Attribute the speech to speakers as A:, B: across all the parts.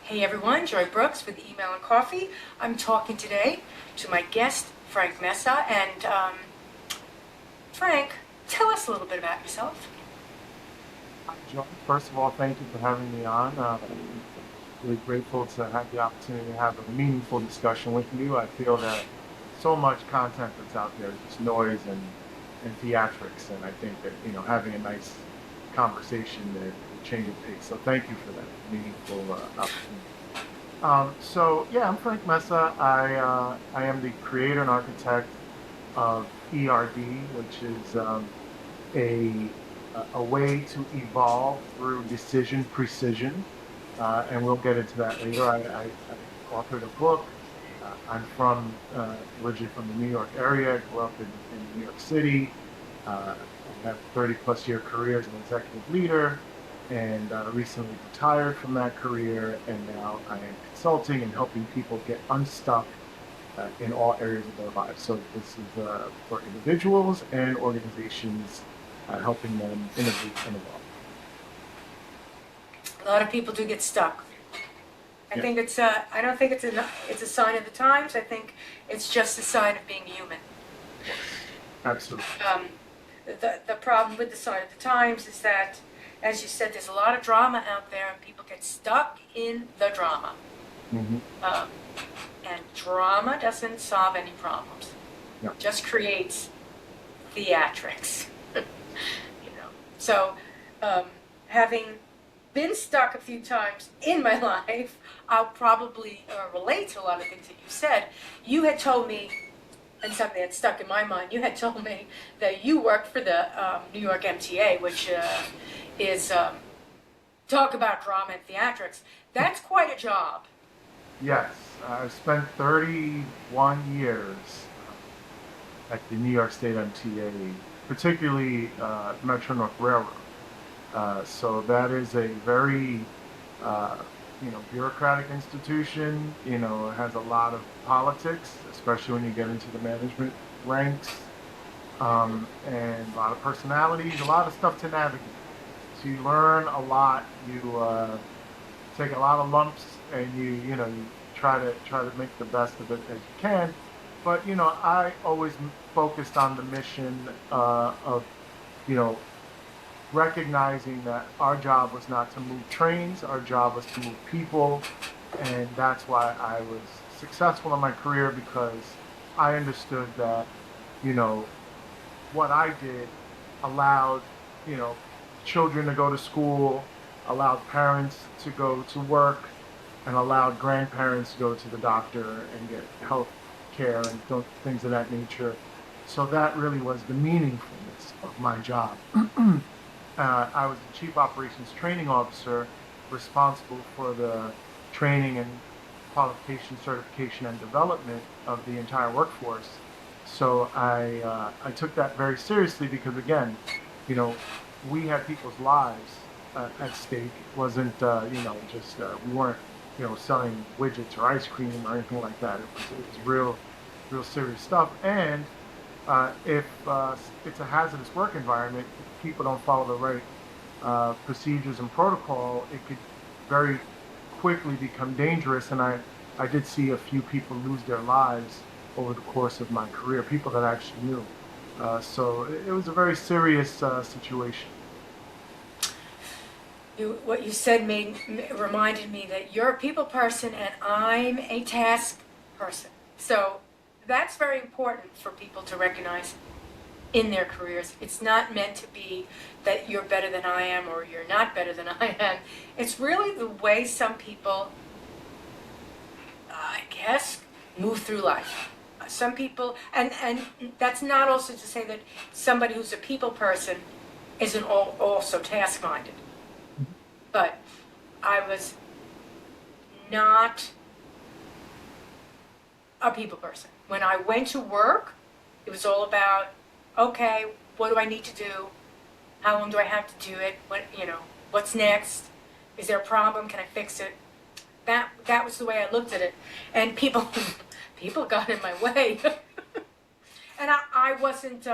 A: Hey everyone, Joy Brooks with Email and Coffee. I'm talking today to my guest, Frank Mesa. And Frank, tell us a little bit about yourself.
B: Hi, John. First of all, thank you for having me on. Really grateful to have the opportunity to have a meaningful discussion with you. I feel that so much content that's out there is just noise and theatrics, and I think that having a nice conversation that will change the pace. So thank you for that meaningful opportunity. So yeah, I'm Frank Mesa. I am the creator and architect of ERD, which is a a way to evolve through decision precision, and we'll get into that later. I authored a book. I'm from originally from the New York area. Grew up in New York City. I have 30 plus year career as an executive leader, and recently retired from that career. And now I am consulting and helping people get unstuck in all areas of their lives. So this is for individuals and organizations, helping them innovate and evolve.
A: A lot of people do get stuck. I
B: Yes,
A: think I don't think it's a sign of the times. I think it's just a sign of being human.
B: yes, absolutely.
A: Um, the problem with the sign of the times is that, as you said, there's a lot of drama out there, and people get stuck in the drama.
B: Hmm.
A: Um, and drama doesn't solve any problems.
B: Yeah.
A: Just creates theatrics. So, um, having been stuck a few times in my life, I'll probably relate to a lot of things that you said. You had told me, and something that stuck in my mind, you had told me that you worked for the New York MTA, which is talk about drama and theatrics. That's quite a job.
B: Yes, I've spent 31 years at the New York State MTA, particularly Metro North Railroad. So that is a very, uh, bureaucratic institution. It has a lot of politics, especially when you get into the management ranks, and a lot of personalities, a lot of stuff to navigate. So you learn a lot. You take a lot of lumps, and you try to make the best of it as you can. But I always focused on the mission of you know recognizing that our job was not to move trains, our job was to move people. And that's why I was successful in my career, because I understood that, you know, what I did allowed, you know, children to go to school, allowed parents to go to work, and allowed grandparents to go to the doctor and get health care and things of that nature. So that really was the meaningfulness of my job. I was the Chief Operations Training Officer, responsible for the training and qualification, certification, and development of the entire workforce. So I took that very seriously, because again, you know, we had people's lives at stake. It wasn't just we weren't selling widgets or ice cream or anything like that. It was real serious stuff. And if it's a hazardous work environment, if people don't follow the right procedures and protocol, it could very quickly become dangerous. And I did see a few people lose their lives over the course of my career, people that I actually knew. So it was a very serious situation.
A: What you said reminded me that you're a people person and I'm a task person. So that's very important for people to recognize in their careers. It's not meant to be that you're better than I am or you're not better than I am. It's really the way some people, I guess, move through life. Some people, and that's not also to say that somebody who's a people person isn't also task minded. But I was not a people person. When I went to work, it was all about, okay, what do I need to do? How long do I have to do it? What's next? Is there a problem? Can I fix it? That was the way I looked at it. And people people got in my way. And I wasn't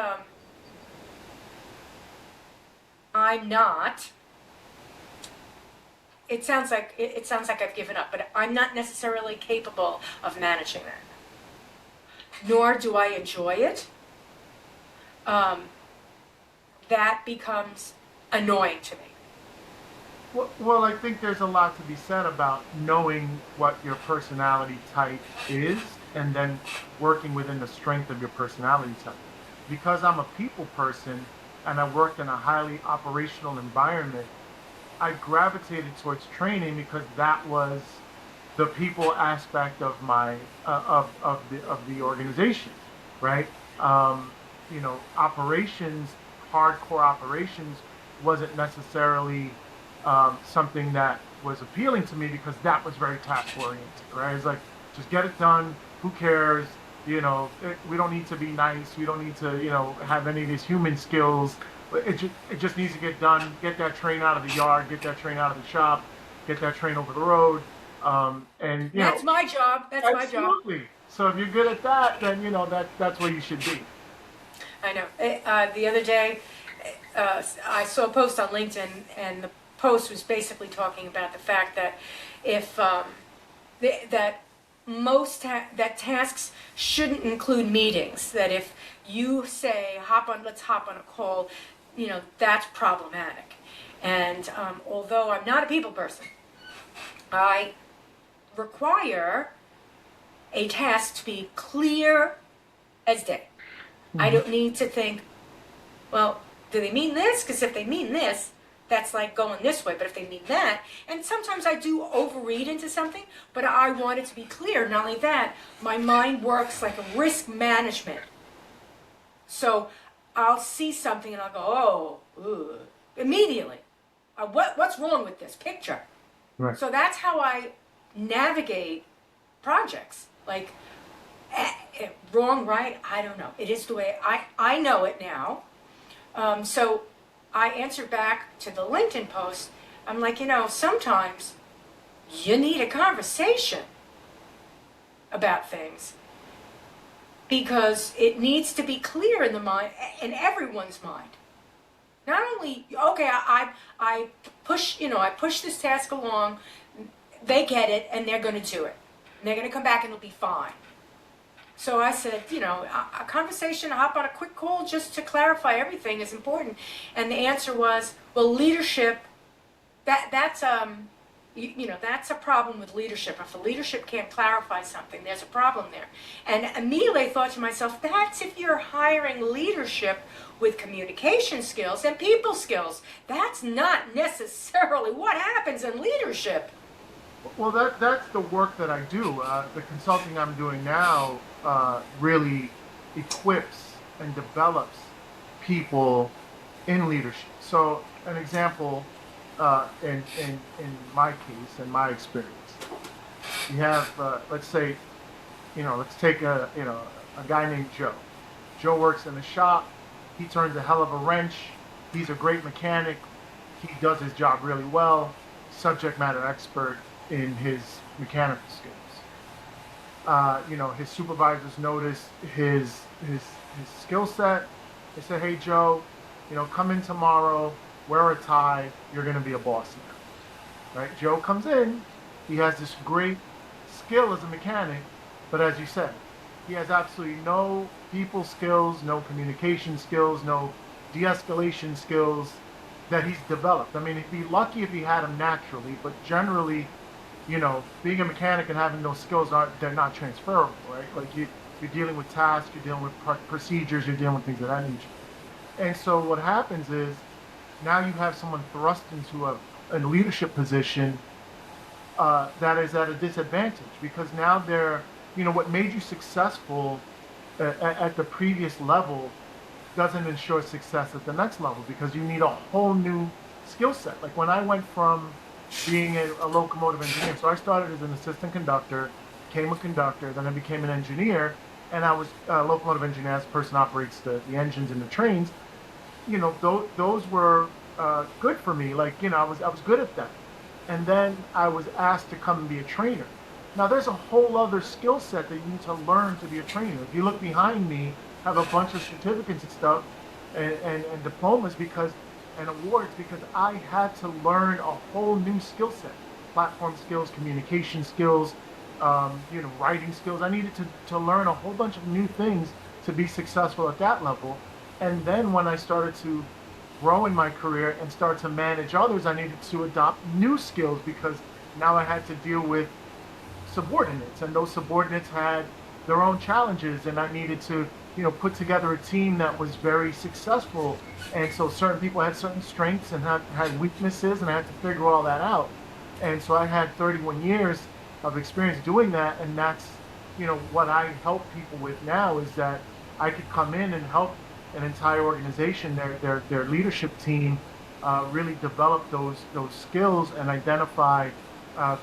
A: I'm not it sounds like I've given up, but I'm not necessarily capable of managing that. Nor do I enjoy it. That becomes annoying to me.
B: Well, I think there's a lot to be said about knowing what your personality type is and then working within the strength of your personality type. Because I'm a people person and I worked in a highly operational environment, I gravitated towards training because that was the people aspect of my of the organization, right? Operations, hardcore operations, wasn't necessarily something that was appealing to me because that was very task oriented, right? It's like just get it done. Who cares? We don't need to be nice. We don't need to, have any of these human skills. It just needs to get done. Get that train out of the yard. Get that train out of the shop. Get that train over the road. And
A: that's my job. That's my job.
B: Absolutely. So if you're good at that, then that's where you should be.
A: I know. The other day, I saw a post on LinkedIn, and the post was basically talking about the fact that if that tasks shouldn't include meetings. That if you say let's hop on a call, that's problematic. And although I'm not a people person, I require a task to be clear as day. Mm-hmm. I don't need to think, well, do they mean this? Because if they mean this, that's like going this way. But if they mean that, and sometimes I do overread into something, but I want it to be clear. Not only that, my mind works like a risk management. So I'll see something and I'll go, oh, immediately. What's wrong with this picture?
B: Right.
A: So that's how I navigate projects. Like, wrong, right? I don't know. It is the way I know it now. So I answered back to the LinkedIn post. I'm like, sometimes you need a conversation about things because it needs to be clear in the mind, in everyone's mind. Not only, okay, I push this task along, they get it, and they're going to do it. And they're going to come back and it'll be fine. So I said, a conversation, hop on a quick call just to clarify everything is important. And the answer was, well, leadership, that's a problem with leadership. If the leadership can't clarify something, there's a problem there. And immediately I thought to myself, that's if you're hiring leadership with communication skills and people skills. That's not necessarily what happens in leadership.
B: Well, that's the work that I do. The consulting I'm doing now really equips and develops people in leadership. So, an example in my case, in my experience, you have let's say, let's take a guy named Joe. Joe works in the shop. He turns a hell of a wrench. He's a great mechanic. He does his job really well. Subject matter expert in his mechanical skills. His supervisors notice his skill set. They say, hey Joe, come in tomorrow, wear a tie, you're gonna be a boss now. Right? Joe comes in, he has this great skill as a mechanic, but as you said, he has absolutely no people skills, no communication skills, no de-escalation skills that he's developed. I mean, he'd be lucky if he had them naturally, but generally, being a mechanic and having those skills, they're not transferable, right? Like you're dealing with tasks, you're dealing with procedures, you're dealing with things of that nature. And so what happens is now you have someone thrust into a leadership position that is at a disadvantage because now they're, what made you successful at the previous level doesn't ensure success at the next level because you need a whole new skill set. Like when I went from being a locomotive engineer. So I started as an assistant conductor, became a conductor, then I became an engineer, and I was a locomotive engineer as the person operates the engines and the trains. Those were good for me. Like, I was good at that. And then I was asked to come and be a trainer. Now there's a whole other skill set that you need to learn to be a trainer. If you look behind me, I have a bunch of certificates and stuff and diplomas because and awards because I had to learn a whole new skill set, platform skills, communication skills, writing skills. I needed to learn a whole bunch of new things to be successful at that level. And then when I started to grow in my career and start to manage others, I needed to adopt new skills because now I had to deal with subordinates, and those subordinates had their own challenges, and I needed to, put together a team that was very successful. And so certain people had certain strengths and had weaknesses, and I had to figure all that out. And so I had 31 years of experience doing that, and that's, what I help people with now is that I could come in and help an entire organization, their leadership team, really develop those skills and identify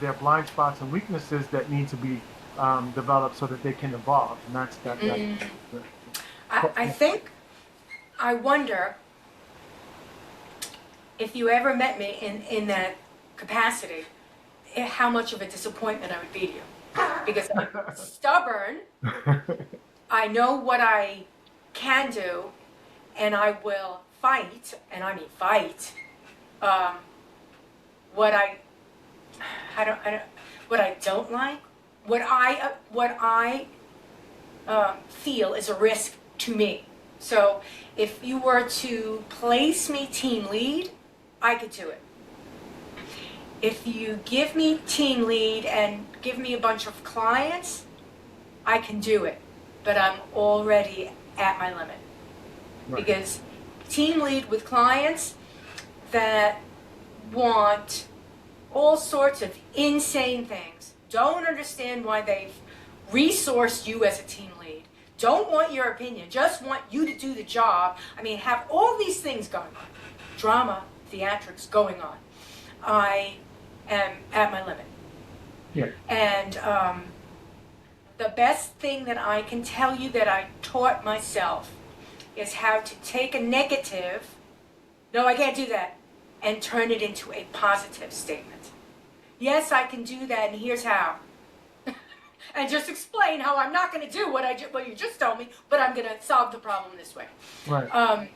B: their blind spots and weaknesses that need to be developed so that they can evolve. And that's that.
A: I wonder if you ever met me in that capacity, how much of a disappointment I would be to you. Because I'm stubborn, I know what I can do, and I will fight, and I mean fight, what I don't like, what I feel is a risk to me. So if you were to place me team lead, I could do it. If you give me team lead and give me a bunch of clients, I can do it. But I'm already at my limit. Right. Because team lead with clients that want all sorts of insane things, don't understand why they've resourced you as a team lead, don't want your opinion, just want you to do the job. I mean, have all these things going on. Drama, theatrics going on. I am at my limit.
B: Yeah.
A: And the best thing that I can tell you that I taught myself is how to take a negative, no, I can't do that, and turn it into a positive statement. Yes, I can do that, and here's how. And just explain how I'm not going to do what you just told me, but I'm going to solve the problem this way.
B: Right.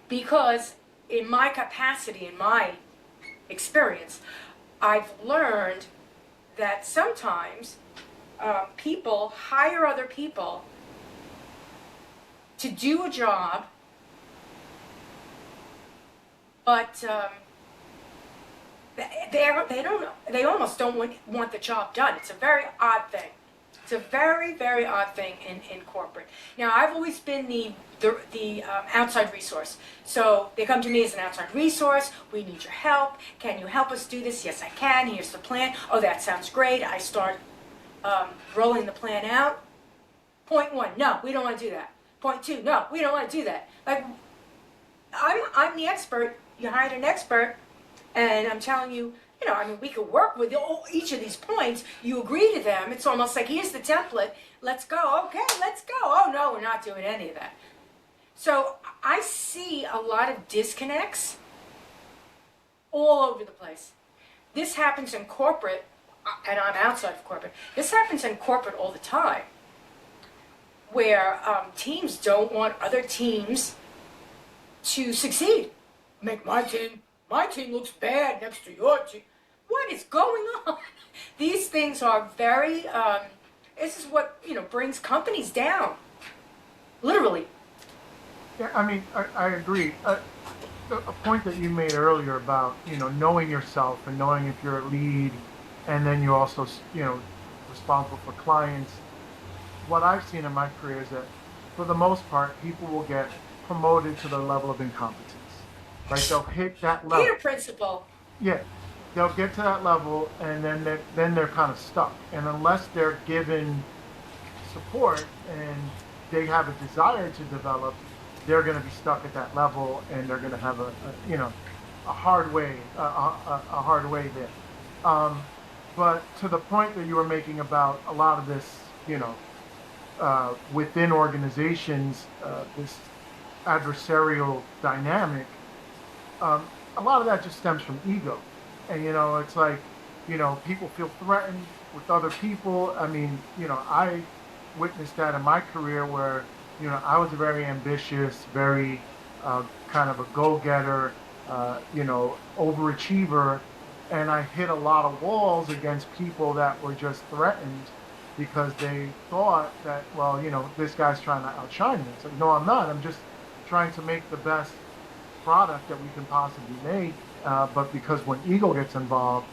A: Because in my capacity, in my experience, I've learned that sometimes people hire other people to do a job, but they almost don't want the job done. It's a very odd thing. It's a very, very odd thing in corporate. Now, I've always been the outside resource. So they come to me as an outside resource. We need your help. Can you help us do this? Yes, I can. Here's the plan. Oh, that sounds great. I start rolling the plan out. Point one, no, we don't want to do that. Point two, no, we don't want to do that. Like, I'm the expert. You hired an expert, and I'm telling you, we could work with each of these points. You agree to them. It's almost like, here's the template. Let's go. Okay, let's go. Oh, no, we're not doing any of that. So I see a lot of disconnects all over the place. This happens in corporate, and I'm outside of corporate. This happens in corporate all the time, where teams don't want other teams to succeed. Make my team looks bad next to your team. What is going on? These things are very, this is what, brings companies down. Literally.
B: Yeah, I mean, I agree. A point that you made earlier about, knowing yourself and knowing if you're a lead, and then you're also, responsible for clients. What I've seen in my career is that, for the most part, people will get promoted to the level of incompetence. Right? They'll hit that level.
A: Peter principle.
B: Yeah. They'll get to that level, and then they're kind of stuck. And unless they're given support and they have a desire to develop, they're going to be stuck at that level, and they're going to have a hard way there. But to the point that you were making about a lot of this, within organizations, this adversarial dynamic, a lot of that just stems from ego. And, it's like, people feel threatened with other people. I mean, I witnessed that in my career where, I was very ambitious, very, kind of a go-getter, overachiever, and I hit a lot of walls against people that were just threatened because they thought that, well, this guy's trying to outshine me. It's like, no, I'm not. I'm just trying to make the best product that we can possibly make. But because when ego gets involved,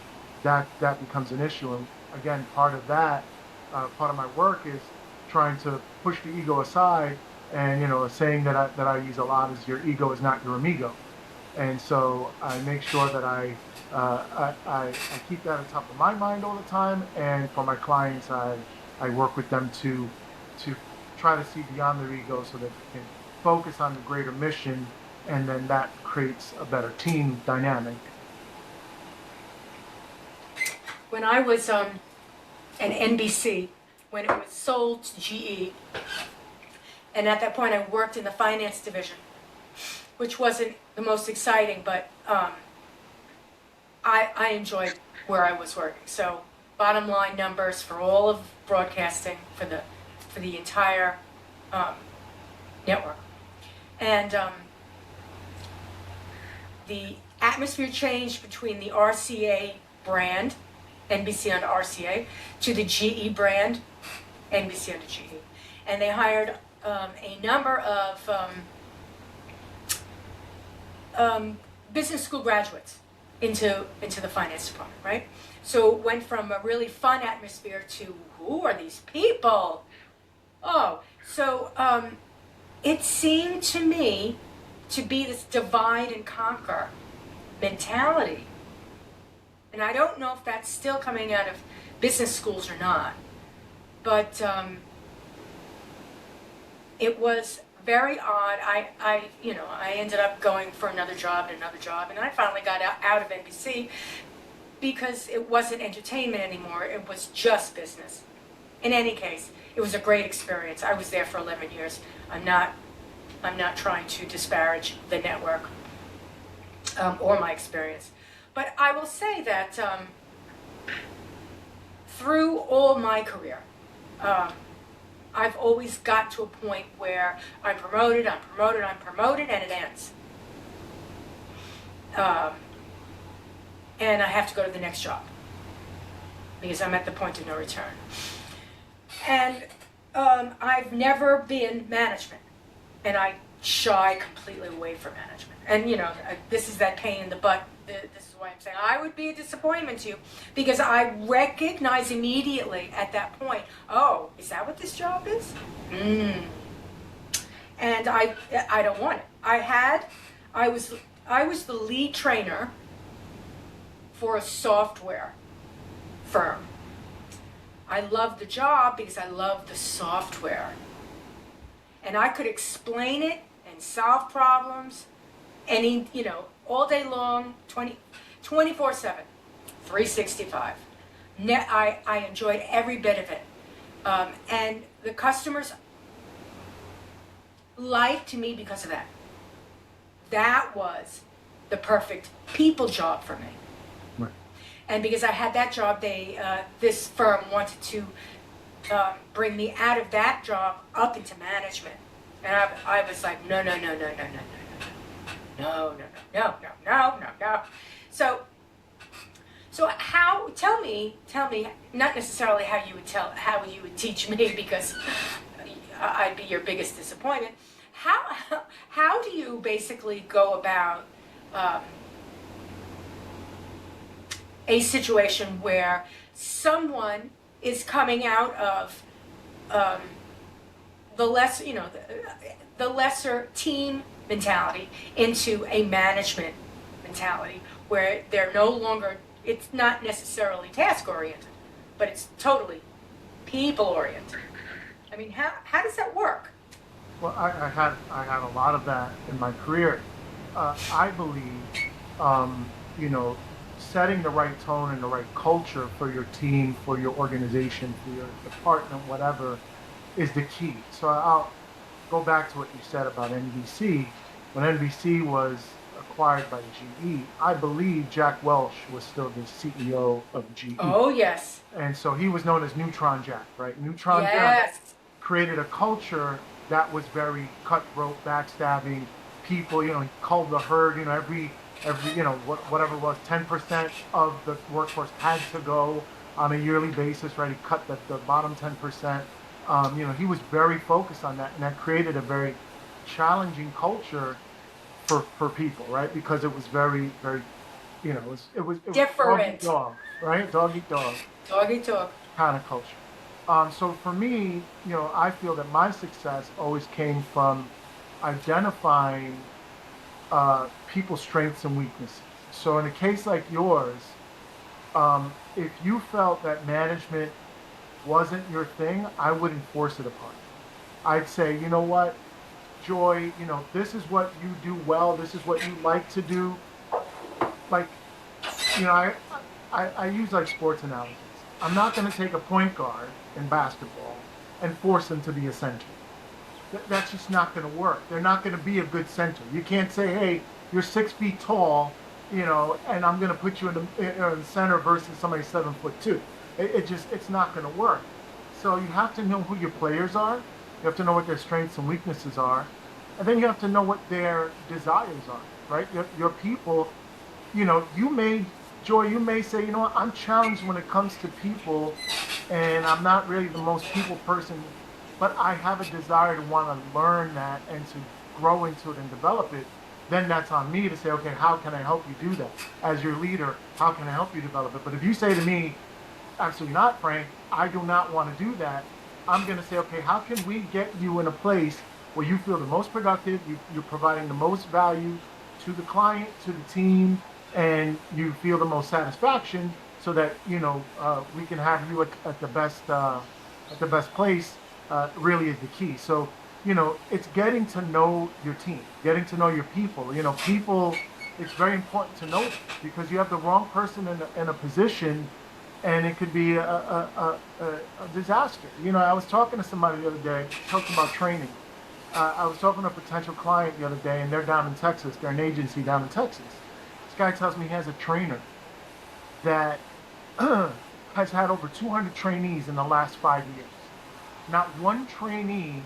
B: that becomes an issue. And again, part of my work is trying to push the ego aside. And a saying that I use a lot is, your ego is not your amigo. And so I make sure that I keep that on top of my mind all the time. And for my clients, I work with them to try to see beyond their ego so that they can focus on the greater mission, and then that creates a better team dynamic.
A: When I was at NBC, when it was sold to GE, and at that point I worked in the finance division, which wasn't the most exciting, but I enjoyed where I was working. So bottom line numbers for all of broadcasting for the entire network. And the atmosphere changed between the RCA brand, NBC under RCA, to the GE brand, NBC under GE. And they hired a number of business school graduates into the finance department, right? So it went from a really fun atmosphere to, who are these people? Oh, so it seemed to me to be this divide and conquer mentality. And I don't know if that's still coming out of business schools or not, but it was very odd. I ended up going for another job, and I finally got out of NBC because it wasn't entertainment anymore. It was just business. In any case, it was a great experience. I was there for 11 years. I'm not trying to disparage the network or my experience. But I will say that through all my career, I've always got to a point where I'm promoted, and it ends. And I have to go to the next job because I'm at the point of no return. And I've never been management, and I shy completely away from management. And this is that pain in the butt. This is why I'm saying I would be a disappointment to you, because I recognize immediately at that point, oh, is that what this job is? And I don't want it. I was the lead trainer for a software firm. I loved the job because I loved the software. And I could explain it and solve problems all day long, 24/7, 365. I enjoyed every bit of it. And the customers liked me because of that. That was the perfect people job for me.
B: Right.
A: And because I had that job, this firm wanted to bring me out of that job up into management. And I was like, no. So tell me, not necessarily how you would teach me, because I'd be your biggest disappointment. How do you basically go about a situation where someone is coming out of the lesser team mentality into a management mentality, where they're no longer, it's not necessarily task oriented, but it's totally people oriented? I mean, how does that work?
B: Well, I had a lot of that in my career. I believe, setting the right tone and the right culture for your team, for your organization, for your department, whatever, is the key. So I'll go back to what you said about NBC. When NBC was acquired by GE, I believe Jack Welch was still the CEO of GE.
A: Oh, yes.
B: And so he was known as Neutron Jack, right? Neutron
A: Yes.
B: Jack created a culture that was very cutthroat, backstabbing, people, he culled the herd, every, whatever it was, 10% of the workforce had to go on a yearly basis, right? He cut the bottom 10%. He was very focused on that, and that created a very challenging culture for people, right? Because it was very, very, it was dog eat
A: Different.
B: dog, right? Dog eat dog
A: Doggy talk.
B: kind of culture. So for me, I feel that my success always came from identifying people's strengths and weaknesses. So in a case like yours, if you felt that management wasn't your thing, I wouldn't force it upon you. I'd say, you know what, Joy, this is what you do well. This is what you like to do. Like, I use like sports analogies. I'm not going to take a point guard in basketball and force them to be a center. That's just not going to work. They're not going to be a good center. You can't say, hey, you're 6 feet tall, and I'm going to put you in the center versus somebody 7'2". It's not going to work. So you have to know who your players are. You have to know what their strengths and weaknesses are, and then you have to know what their desires are. Right? Your people, Joy, you may say, I'm challenged when it comes to people, and I'm not really the most people person, but I have a desire to want to learn that and to grow into it and develop it. Then that's on me to say, okay, how can I help you do that? As your leader, how can I help you develop it? But if you say to me, absolutely not, Frank, I do not want to do that, I'm going to say, okay, how can we get you in a place where you feel the most productive, you're providing the most value to the client, to the team, and you feel the most satisfaction, so that we can have you at the best place. Really is the key. So it's getting to know your team, getting to know your people. People. It's very important to know them, because you have the wrong person in a position, and it could be a disaster. I was talking to somebody the other day, talking about training. I was talking to a potential client the other day, and they're down in Texas. They're an agency down in Texas. This guy tells me he has a trainer that has had over 200 trainees in the last 5 years. Not one trainee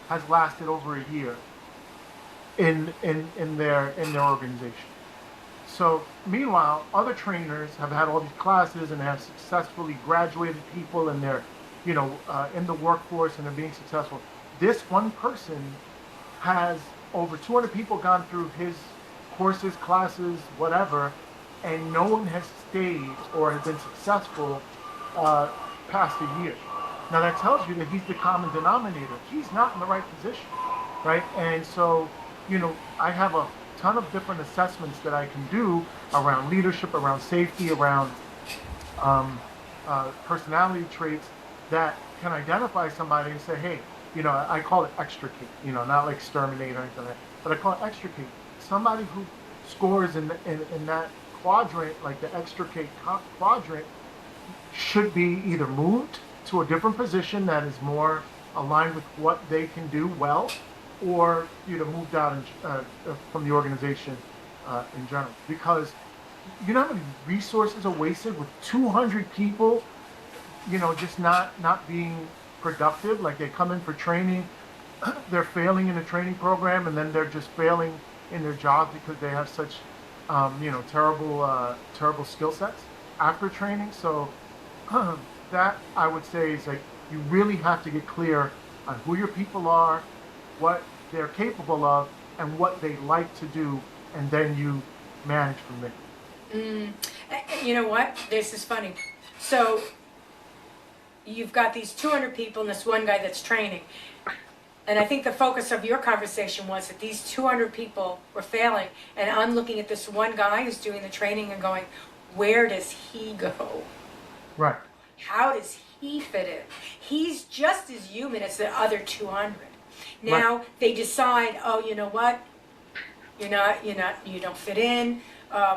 B: has lasted over a year in their organization. So meanwhile, other trainers have had all these classes and have successfully graduated people, and they're in the workforce and they're being successful. This one person has over 200 people gone through his courses, classes, whatever, and no one has stayed or has been successful past a year. Now that tells you that he's the common denominator. He's not in the right position, right? And so, I have a ton of different assessments that I can do around leadership, around safety, around personality traits that can identify somebody and say, hey, I call it extricate, not like exterminate or anything like that, but I call it extricate. Somebody who scores in that quadrant, like the extricate quadrant, should be either moved to a different position that is more aligned with what they can do well, or moved out from the organization in general. Because you know how many resources are wasted with 200 people, just not being productive. Like they come in for training, they're failing in the training program, and then they're just failing in their jobs because they have such terrible skill sets after training. So that, I would say, is like, you really have to get clear on who your people are, what they're capable of, and what they like to do, and then you manage from there.
A: You know what? This is funny. So you've got these 200 people and this one guy that's training. And I think the focus of your conversation was that these 200 people were failing, and I'm looking at this one guy who's doing the training and going, where does he go?
B: Right.
A: How does he fit in? He's just as human as the other 200. Now they decide, oh, you know what? You don't fit in.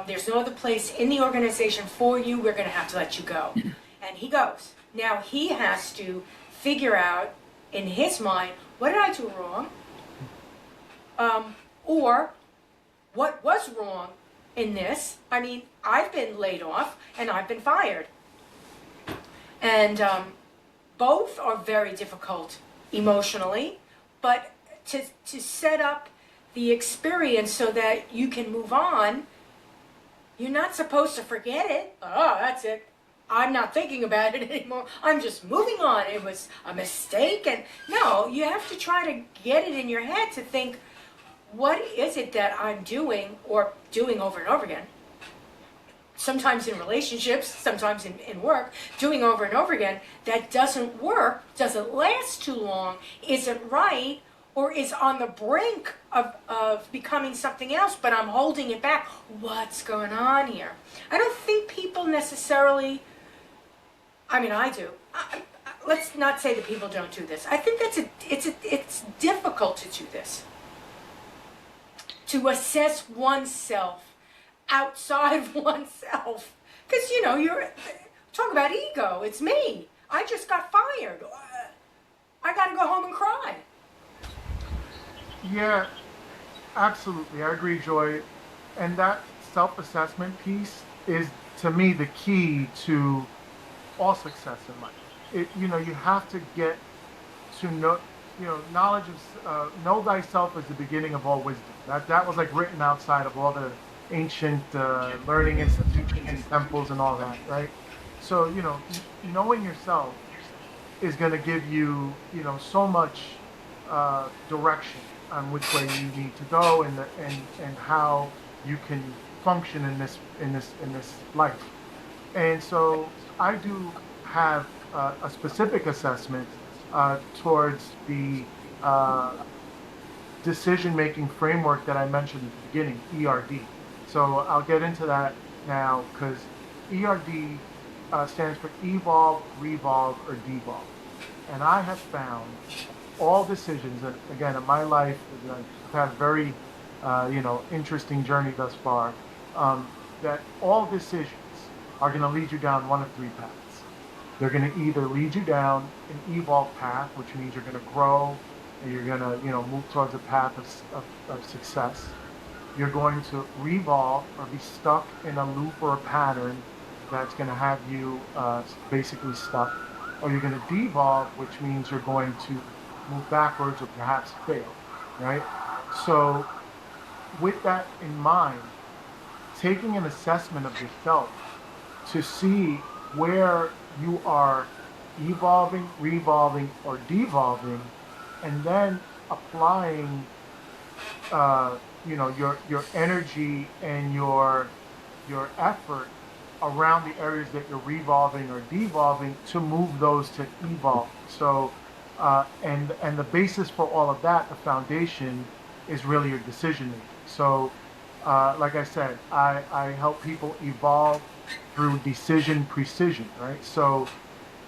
A: There's no other place in the organization for you. We're going to have to let you go. And he goes. Now he has to figure out in his mind, what did I do wrong? Or what was wrong in this? I mean, I've been laid off and I've been fired. And both are very difficult emotionally, but to set up the experience so that you can move on. You're not supposed to forget it. Oh, that's it. I'm not thinking about it anymore. I'm just moving on. It was a mistake. And no, you have to try to get it in your head to think, what is it that I'm doing or doing over and over again? Sometimes in relationships, sometimes in work, doing over and over again, that doesn't work, doesn't last too long, isn't right, or is on the brink of becoming something else, but I'm holding it back. What's going on here? I don't think people necessarily, I mean, I do. Let's not say that people don't do this. I think it's difficult to do this. To assess oneself outside of oneself. Because, you're, talk about ego, it's me. I just got fired. I got to go home and cry.
B: Yeah, absolutely. I agree, Joy. And that self-assessment piece is, to me, the key to all success in life. You have to get to know, knowledge of, know thyself is the beginning of all wisdom. That was like written outside of all the ancient learning institutions and temples and all that, right? So, knowing yourself is going to give you, so much direction on which way you need to go and how you can function in this life. And so I do have a specific assessment towards the decision-making framework that I mentioned at the beginning, ERD. So I'll get into that now because ERD stands for evolve, revolve, or devolve. And I have found all decisions, and again, in my life, I've had a very, interesting journey thus far, that all decisions are going to lead you down one of three paths. They're going to either lead you down an evolve path, which means you're going to grow and you're going to, move towards a path of success. You're going to revolve or be stuck in a loop or a pattern that's going to have you basically stuck. Or you're going to devolve, which means you're going to move backwards or perhaps fail, right? So with that in mind, taking an assessment of yourself to see where you are evolving, revolving, or devolving, and then applying, your energy and your effort around the areas that you're revolving or devolving to move those to evolve. So, and the basis for all of that, the foundation, is really your decision making. So, like I said, I help people evolve through decision precision, right? So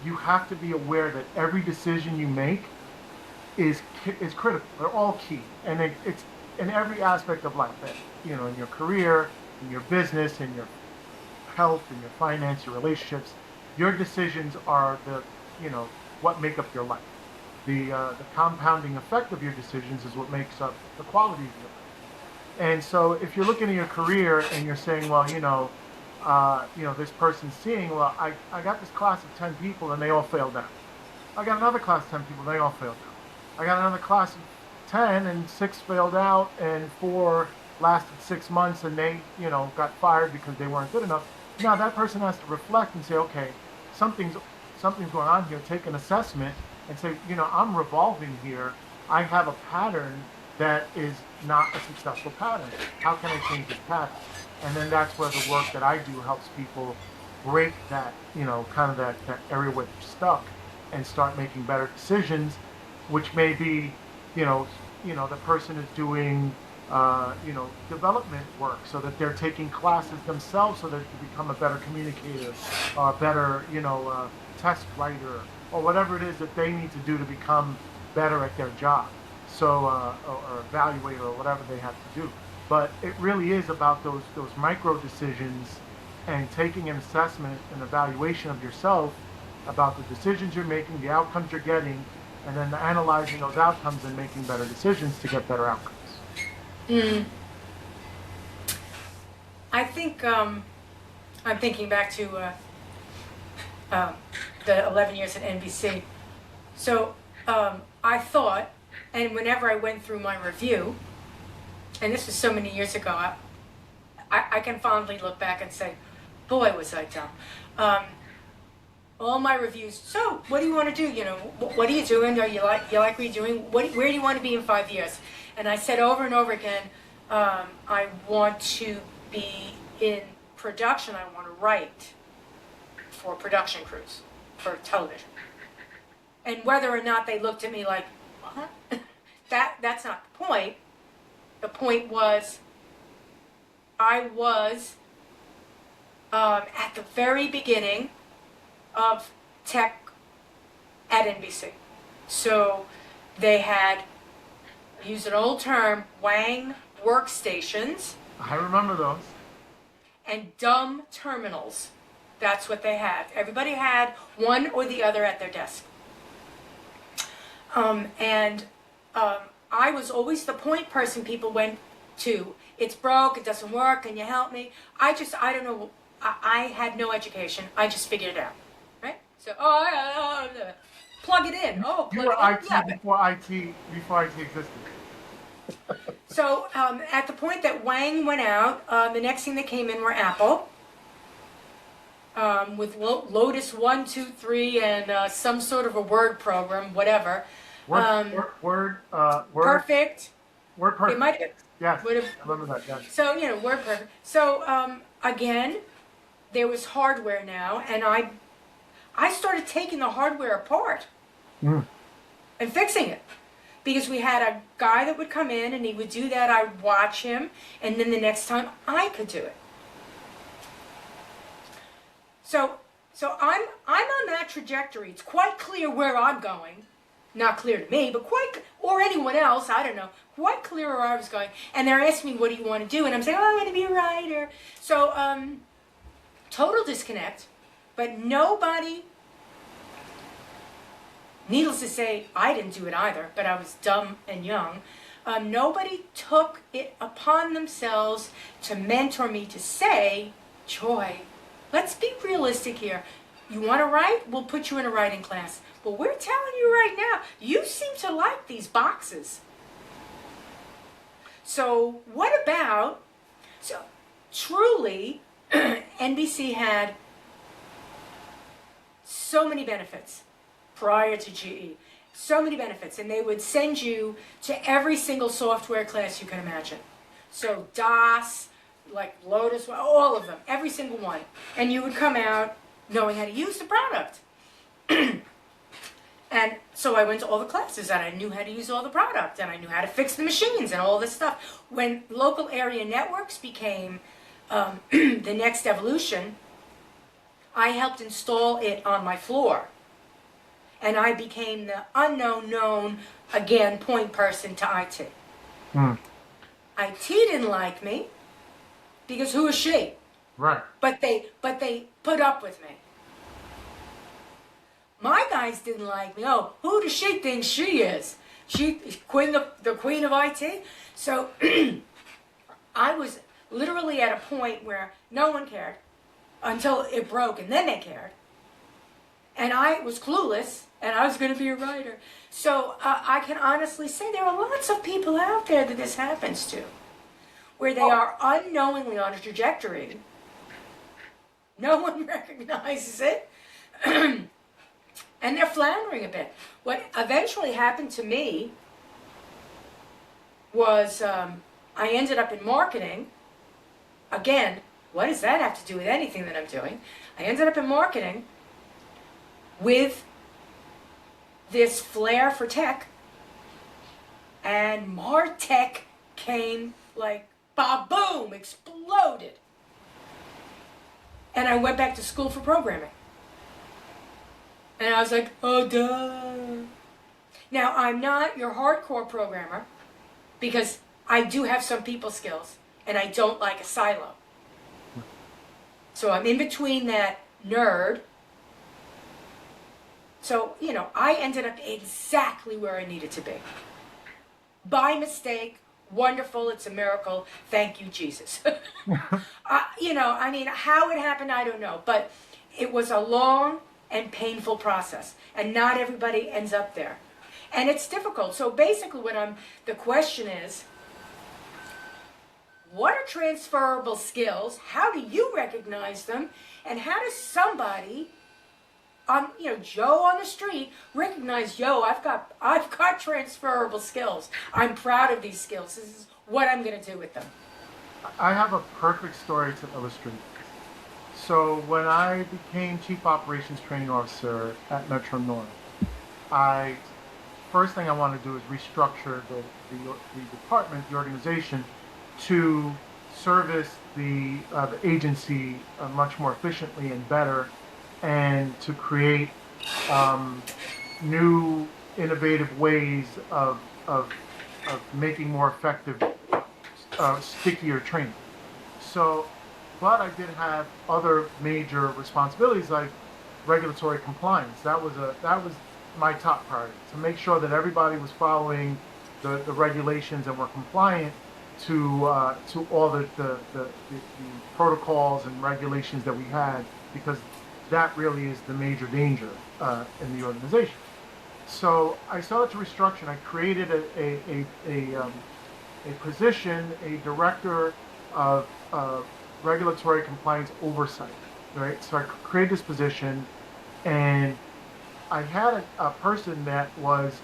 B: you have to be aware that every decision you make is critical. They're all key, and it's in every aspect of life. In your career, in your business, in your health, in your finance, your relationships. Your decisions are what make up your life. The compounding effect of your decisions is what makes up the quality of your life. And so if you're looking at your career and you're saying, well, this person's seeing, well, I got this class of 10 people and they all failed out. I got another class of 10 people, they all failed out. I got another class of 10 and 6 failed out and 4 lasted 6 months and they, got fired because they weren't good enough. Now that person has to reflect and say, okay, something's going on here, take an assessment and say, I'm revolving here. I have a pattern that is not a successful pattern. How can I change this pattern? And then that's where the work that I do helps people break that, kind of that area where they're stuck and start making better decisions, which may be, the person is doing, development work so that they're taking classes themselves so that they become a better communicator or a better, test writer or whatever it is that they need to do to become better at their job. So, or evaluator or whatever they have to do. But it really is about those micro decisions and taking an assessment and evaluation of yourself about the decisions you're making, the outcomes you're getting, and then analyzing those outcomes and making better decisions to get better outcomes.
A: I think I'm thinking back to the 11 years at NBC. So I thought, and whenever I went through my review, and this was so many years ago, I can fondly look back and say, boy, was I dumb. All my reviews, so what do you want to do? You know, what are you doing? Are you like what you're doing? Where do you want to be in 5 years? And I said over and over again, I want to be in production. I want to write for production crews, for television. And whether or not they looked at me like, what? That's not the point. The point was, I was at the very beginning of tech at NBC. So they had, used an old term, Wang workstations.
B: I remember those.
A: And dumb terminals. That's what they had. Everybody had one or the other at their desk. I was always the point person people went to. It's broke, it doesn't work, can you help me? I don't know, I had no education. I just figured it out, right? So, plug it in. Oh,
B: You
A: plug
B: were
A: it in.
B: IT
A: Yeah.
B: before IT existed.
A: So at the point that Wang went out, the next thing that came in were Apple, with Lotus 1, 2, 3, and some sort of a word program, whatever.
B: Word
A: Perfect.
B: Word perfect.
A: It might have,
B: Yes,
A: would have,
B: I remember that. Yes.
A: so, you know, word perfect. So again, there was hardware now, and I started taking the hardware apart and fixing it. Because we had a guy that would come in and he would do that, I'd watch him, and then the next time I could do it. So I'm on that trajectory. It's quite clear where I'm going. Not clear to me, but or anyone else, I don't know, quite clear where I was going. And they're asking me, what do you want to do? And I'm saying, oh, I'm going to be a writer. So total disconnect, but nobody, needless to say, I didn't do it either, but I was dumb and young. Nobody took it upon themselves to mentor me to say, Joy, let's be realistic here. You want to write? We'll put you in a writing class. But we're telling you right now, you seem to like these boxes. So what about, so truly, NBC had so many benefits prior to GE. So many benefits. And they would send you to every single software class you can imagine. So DOS, like Lotus, all of them, every single one. And you would come out knowing how to use the product. And so I went to all the classes and I knew how to use all the product and I knew how to fix the machines and all this stuff. When local area networks became the next evolution, I helped install it on my floor. And I became the unknown known, again, point person to IT. IT didn't like me because who is she?
B: Right.
A: But they put up with me. My guys didn't like me. Oh, who does she think she is? She the queen of IT? So I was literally at a point where no one cared until it broke, and then they cared. And I was clueless, and I was going to be a writer. So I can honestly say there are lots of people out there that this happens to, where they are unknowingly on a trajectory. No one recognizes it. And they're floundering a bit. What eventually happened to me was I ended up in marketing. Again, what does that have to do with anything that I'm doing? I ended up in marketing with this flair for tech. And MarTech came like, ba-boom, exploded. And I went back to school for programming. And I was like, oh, duh. Now, I'm not your hardcore programmer because I do have some people skills and I don't like a silo. So I'm in between that nerd. So, you know, I ended up exactly where I needed to be. By mistake, wonderful, it's a miracle, thank you, Jesus. You know, I mean, how it happened, I don't know. But it was a long and painful process. And not everybody ends up there. And it's difficult. So basically the question is, what are transferable skills? How do you recognize them? And how does somebody Joe on the street recognize, I've got transferable skills. I'm proud of these skills. This is what I'm going to do with them.
B: I have a perfect story to illustrate. So when I became Chief Operations Training Officer at Metro North, first thing I want to do is restructure the department, the organization, to service the agency much more efficiently and better, and to create new, innovative ways of making more effective, stickier training. So, but I did have other major responsibilities like regulatory compliance. That was my top priority, to make sure that everybody was following the regulations and were compliant to all the protocols and regulations that we had, because that really is the major danger in the organization. So I started to restructure, and I created a position, a director of regulatory compliance oversight, right? So I created this position, and I had a person that was,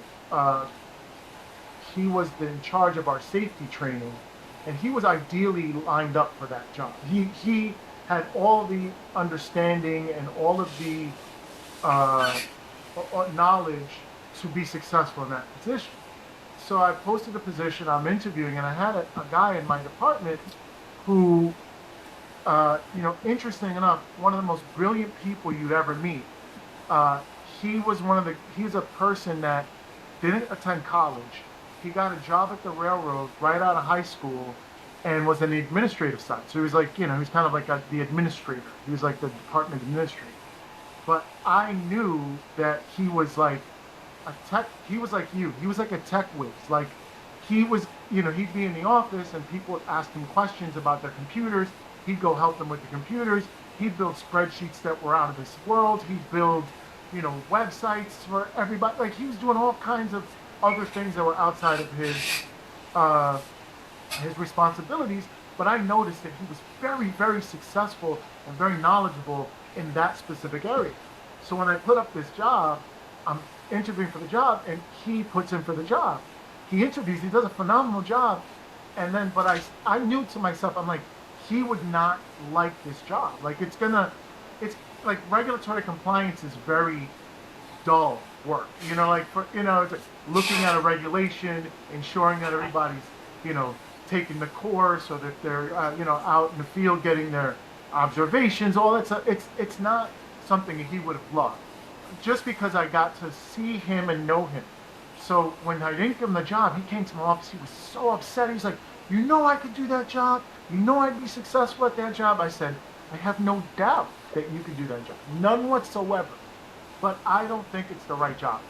B: he was in charge of our safety training, and he was ideally lined up for that job. He had all the understanding and all of the knowledge to be successful in that position. So I posted a position, I'm interviewing, and I had a guy in my department who, interesting enough, one of the most brilliant people you'd ever meet. He's a person that didn't attend college. He got a job at the railroad right out of high school and was in the administrative side. So he was like, he was kind of like the administrator. He was like the department administrator. But I knew that he was like a tech, he was like you. He was like a tech whiz. Like he was, he'd be in the office and people would ask him questions about their computers. He'd go help them with the computers. He'd build spreadsheets that were out of this world. He'd build, websites for everybody. Like he was doing all kinds of other things that were outside of his responsibilities. But I noticed that he was very, very successful and very knowledgeable in that specific area. So when I put up this job, I'm interviewing for the job, and he puts in for the job. He interviews, he does a phenomenal job, but I knew to myself, I'm like, he would not like this job. Like it's like regulatory compliance is very dull work. It's like looking at a regulation, ensuring that everybody's, taking the course, or that they're, out in the field getting their observations, all that stuff. It's not something he would have loved. Just because I got to see him and know him. So when I didn't give him the job, he came to my office, he was so upset. He's like, I could do that job. I'd be successful at that job. I said, I have no doubt that you could do that job. None whatsoever. But I don't think it's the right job.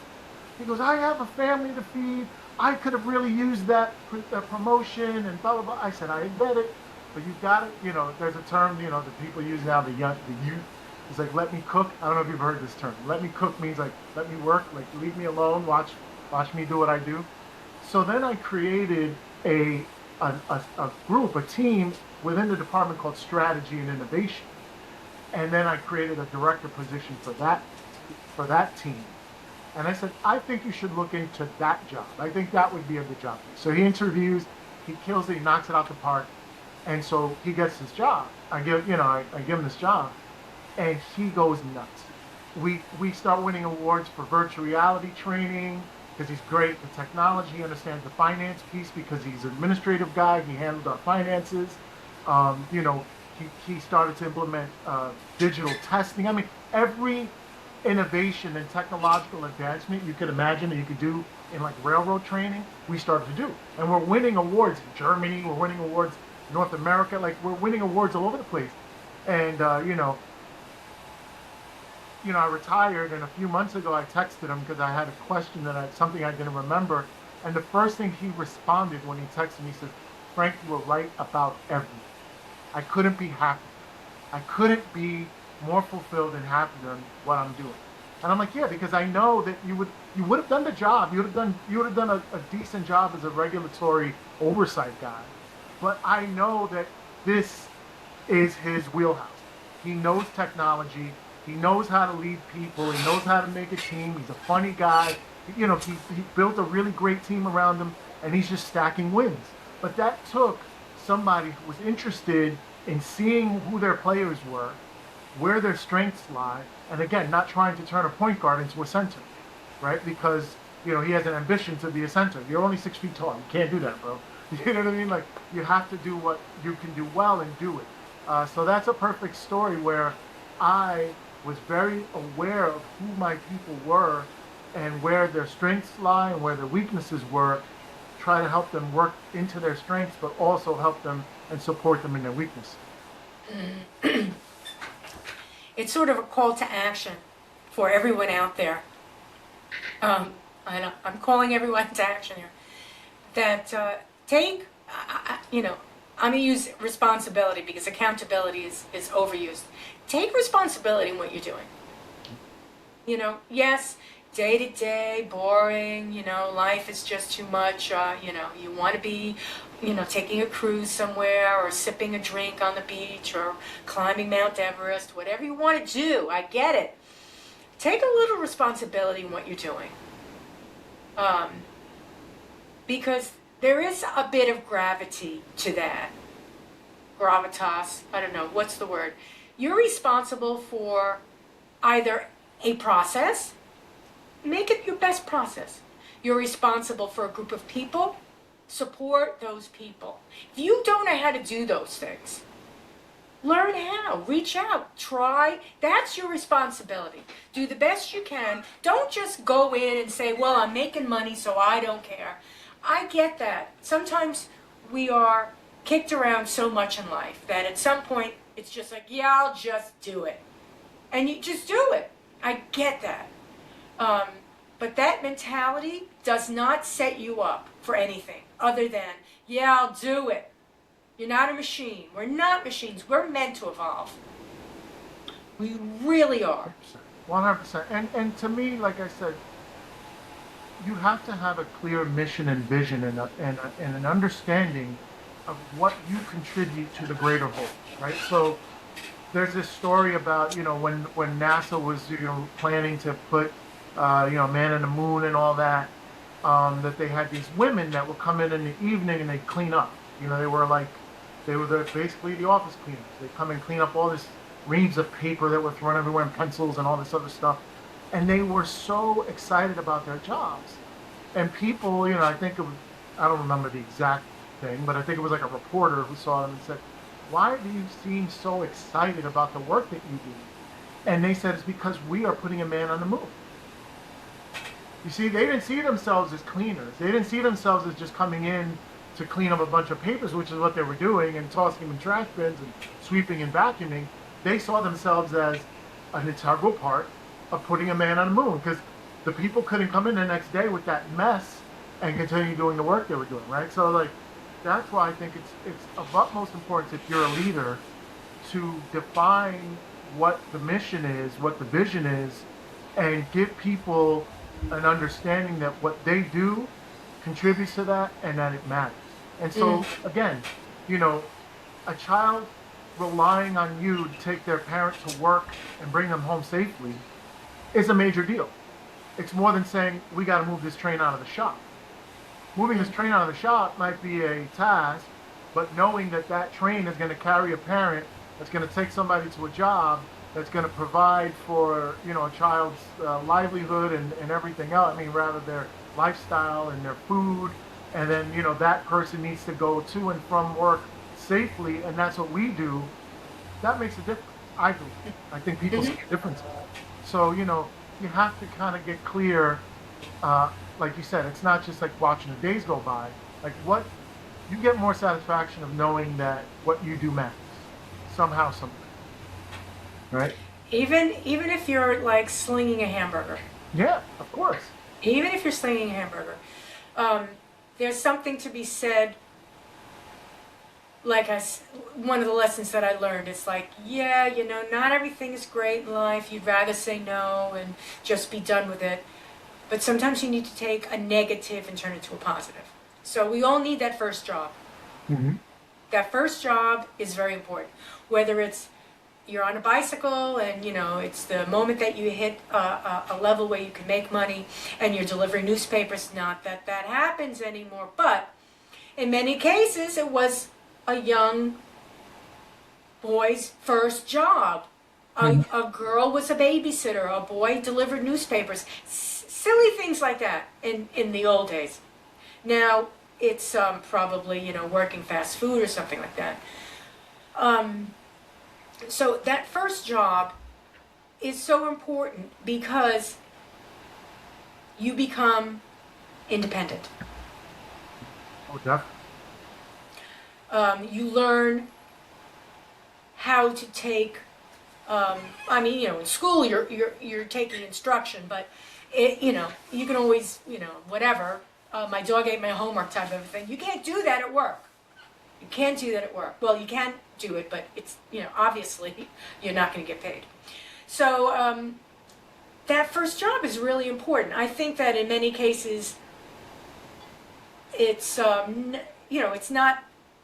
B: He goes, I have a family to feed. I could have really used that promotion and blah, blah, blah. I said, I get it, but you got it. There's a term, that people use now, the youth. It's like, let me cook. I don't know if you've heard this term. Let me cook means like, let me work, like leave me alone, watch me do what I do. So then I created a group, a team within the department called Strategy and Innovation. And then I created a director position for that team. And I said, I think you should look into that job. I think that would be a good job. So he interviews, he kills it, he knocks it out the park. And so he gets this job. I give him this job. And he goes nuts. We start winning awards for virtual reality training because he's great at the technology. He understands the finance piece because he's an administrative guy. He handled our finances. He started to implement digital testing. I mean, every innovation and technological advancement you could imagine that you could do in like railroad training, we started to do. And we're winning awards in Germany. We're winning awards in North America. Like we're winning awards all over the place. And I retired, and a few months ago I texted him because I had a question something I didn't remember. And the first thing he responded when he texted me, he said, Frank, you were right about everything. I couldn't be happy. I couldn't be more fulfilled and happy than what I'm doing. And I'm like, yeah, because I know that you would have done the job. You would have done a decent job as a regulatory oversight guy. but I know that this is his wheelhouse. He knows technology. He knows how to lead people. He knows how to make a team. He's a funny guy. You know, he built a really great team around him, and he's just stacking wins. But that took somebody who was interested in seeing who their players were, where their strengths lie, and again, not trying to turn a point guard into a center, right? Because, you know, he has an ambition to be a center. You're only 6 feet tall. You can't do that, bro. You know what I mean? Like, you have to do what you can do well and do it. So that's a perfect story where I was very aware of who my people were and where their strengths lie and where their weaknesses were, try to help them work into their strengths, but also help them and support them in their weaknesses.
A: It's sort of a call to action for everyone out there. I'm calling everyone to action here. That take, you know, I'm going to use responsibility because accountability is overused. Take responsibility in what you're doing. You know, yes, day to day, boring, you know, life is just too much. You know, you want to be, you know, taking a cruise somewhere or sipping a drink on the beach or climbing Mount Everest, whatever you want to do. I get it. Take a little responsibility in what you're doing. Because there is a bit of gravity to that. Gravitas, I don't know, what's the word? You're responsible for either a process, make it your best process. You're responsible for a group of people, support those people. If you don't know how to do those things, learn how, reach out, try. That's your responsibility. Do the best you can. Don't just go in and say, well, I'm making money, so I don't care. I get that. Sometimes we are kicked around so much in life that at some point it's just like, yeah, I'll just do it. And you just do it. I get that. But that mentality does not set you up for anything other than, yeah, I'll do it. You're not a machine. We're not machines. We're meant to evolve. We really are.
B: 100%. And to me, like I said, you have to have a clear mission and vision and an understanding of what you contribute to the greater whole, right? So there's this story about, you know, when NASA was, you know, planning to put, you know, man in the moon and all that, that they had these women that would come in the evening and they'd clean up. You know, they were basically the office cleaners. They'd come and clean up all this reams of paper that were thrown everywhere and pencils and all this other stuff. And they were so excited about their jobs. And people, you know, I don't remember the exact thing, but I think it was like a reporter who saw them and said, why do you seem so excited about the work that you do? And they said, it's because we are putting a man on the moon. You see, they didn't see themselves as cleaners. They didn't see themselves as just coming in to clean up a bunch of papers, which is what they were doing, and tossing them in trash bins and sweeping and vacuuming. They saw themselves as an integral part of putting a man on the moon, because the people couldn't come in the next day with that mess and continue doing the work they were doing, right? So, like, that's why I think it's of utmost importance if you're a leader to define what the mission is, what the vision is, and give people an understanding that what they do contributes to that and that it matters. And so, again, you know, a child relying on you to take their parent to work and bring them home safely is a major deal. It's more than saying, we got to move this train out of the shop. Moving this train out of the shop might be a task, but knowing that that train is going to carry a parent, that's going to take somebody to a job, that's going to provide for, you know, a child's livelihood and everything else. I mean, rather their lifestyle and their food, and then, you know, that person needs to go to and from work safely, and that's what we do. That makes a difference, I believe. I think people see a difference. So, you know, you have to kind of get clear, like you said, it's not just like watching the days go by. Like, what, you get more satisfaction of knowing that what you do matters, somehow, somewhere. Right?
A: Even if you're like slinging a hamburger.
B: Yeah, of course.
A: Even if you're slinging a hamburger. There's something to be said, like one of the lessons that I learned, it's like, yeah, you know, not everything is great in life. You'd rather say no and just be done with it. But sometimes you need to take a negative and turn it to a positive. So we all need that first job.
B: Mm-hmm.
A: That first job is very important. Whether it's you're on a bicycle and it's the moment that you hit a level where you can make money and you're delivering newspapers. Not that that happens anymore, but in many cases it was a young boy's first job. A girl was a babysitter, a boy delivered newspapers, silly things like that in the old days. Now it's probably working fast food or something like that. So that first job is so important because you become independent.
B: Oh, definitely.
A: You learn how to take. In school you're taking instruction, but you can always whatever. My dog ate my homework type of thing. You can't do that at work. You can't do that at work. Well, you can do it, but it's obviously you're not going to get paid. So that first job is really important. I think that in many cases it's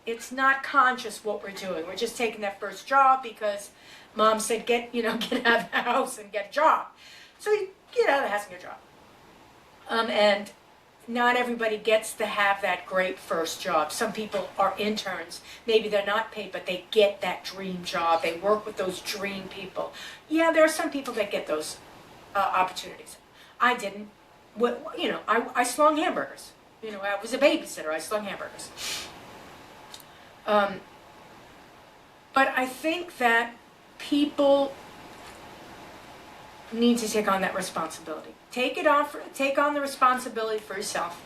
A: it's not conscious what we're doing. We're just taking that first job because mom said get out of the house and get a job. So you get out of the house and get a job. And not everybody gets to have that great first job. Some people are interns. Maybe they're not paid, but they get that dream job. They work with those dream people. Yeah, there are some people that get those opportunities. I didn't. I slung hamburgers. I was a babysitter. I slung hamburgers. But I think that people need to take on that responsibility. Take on the responsibility for yourself,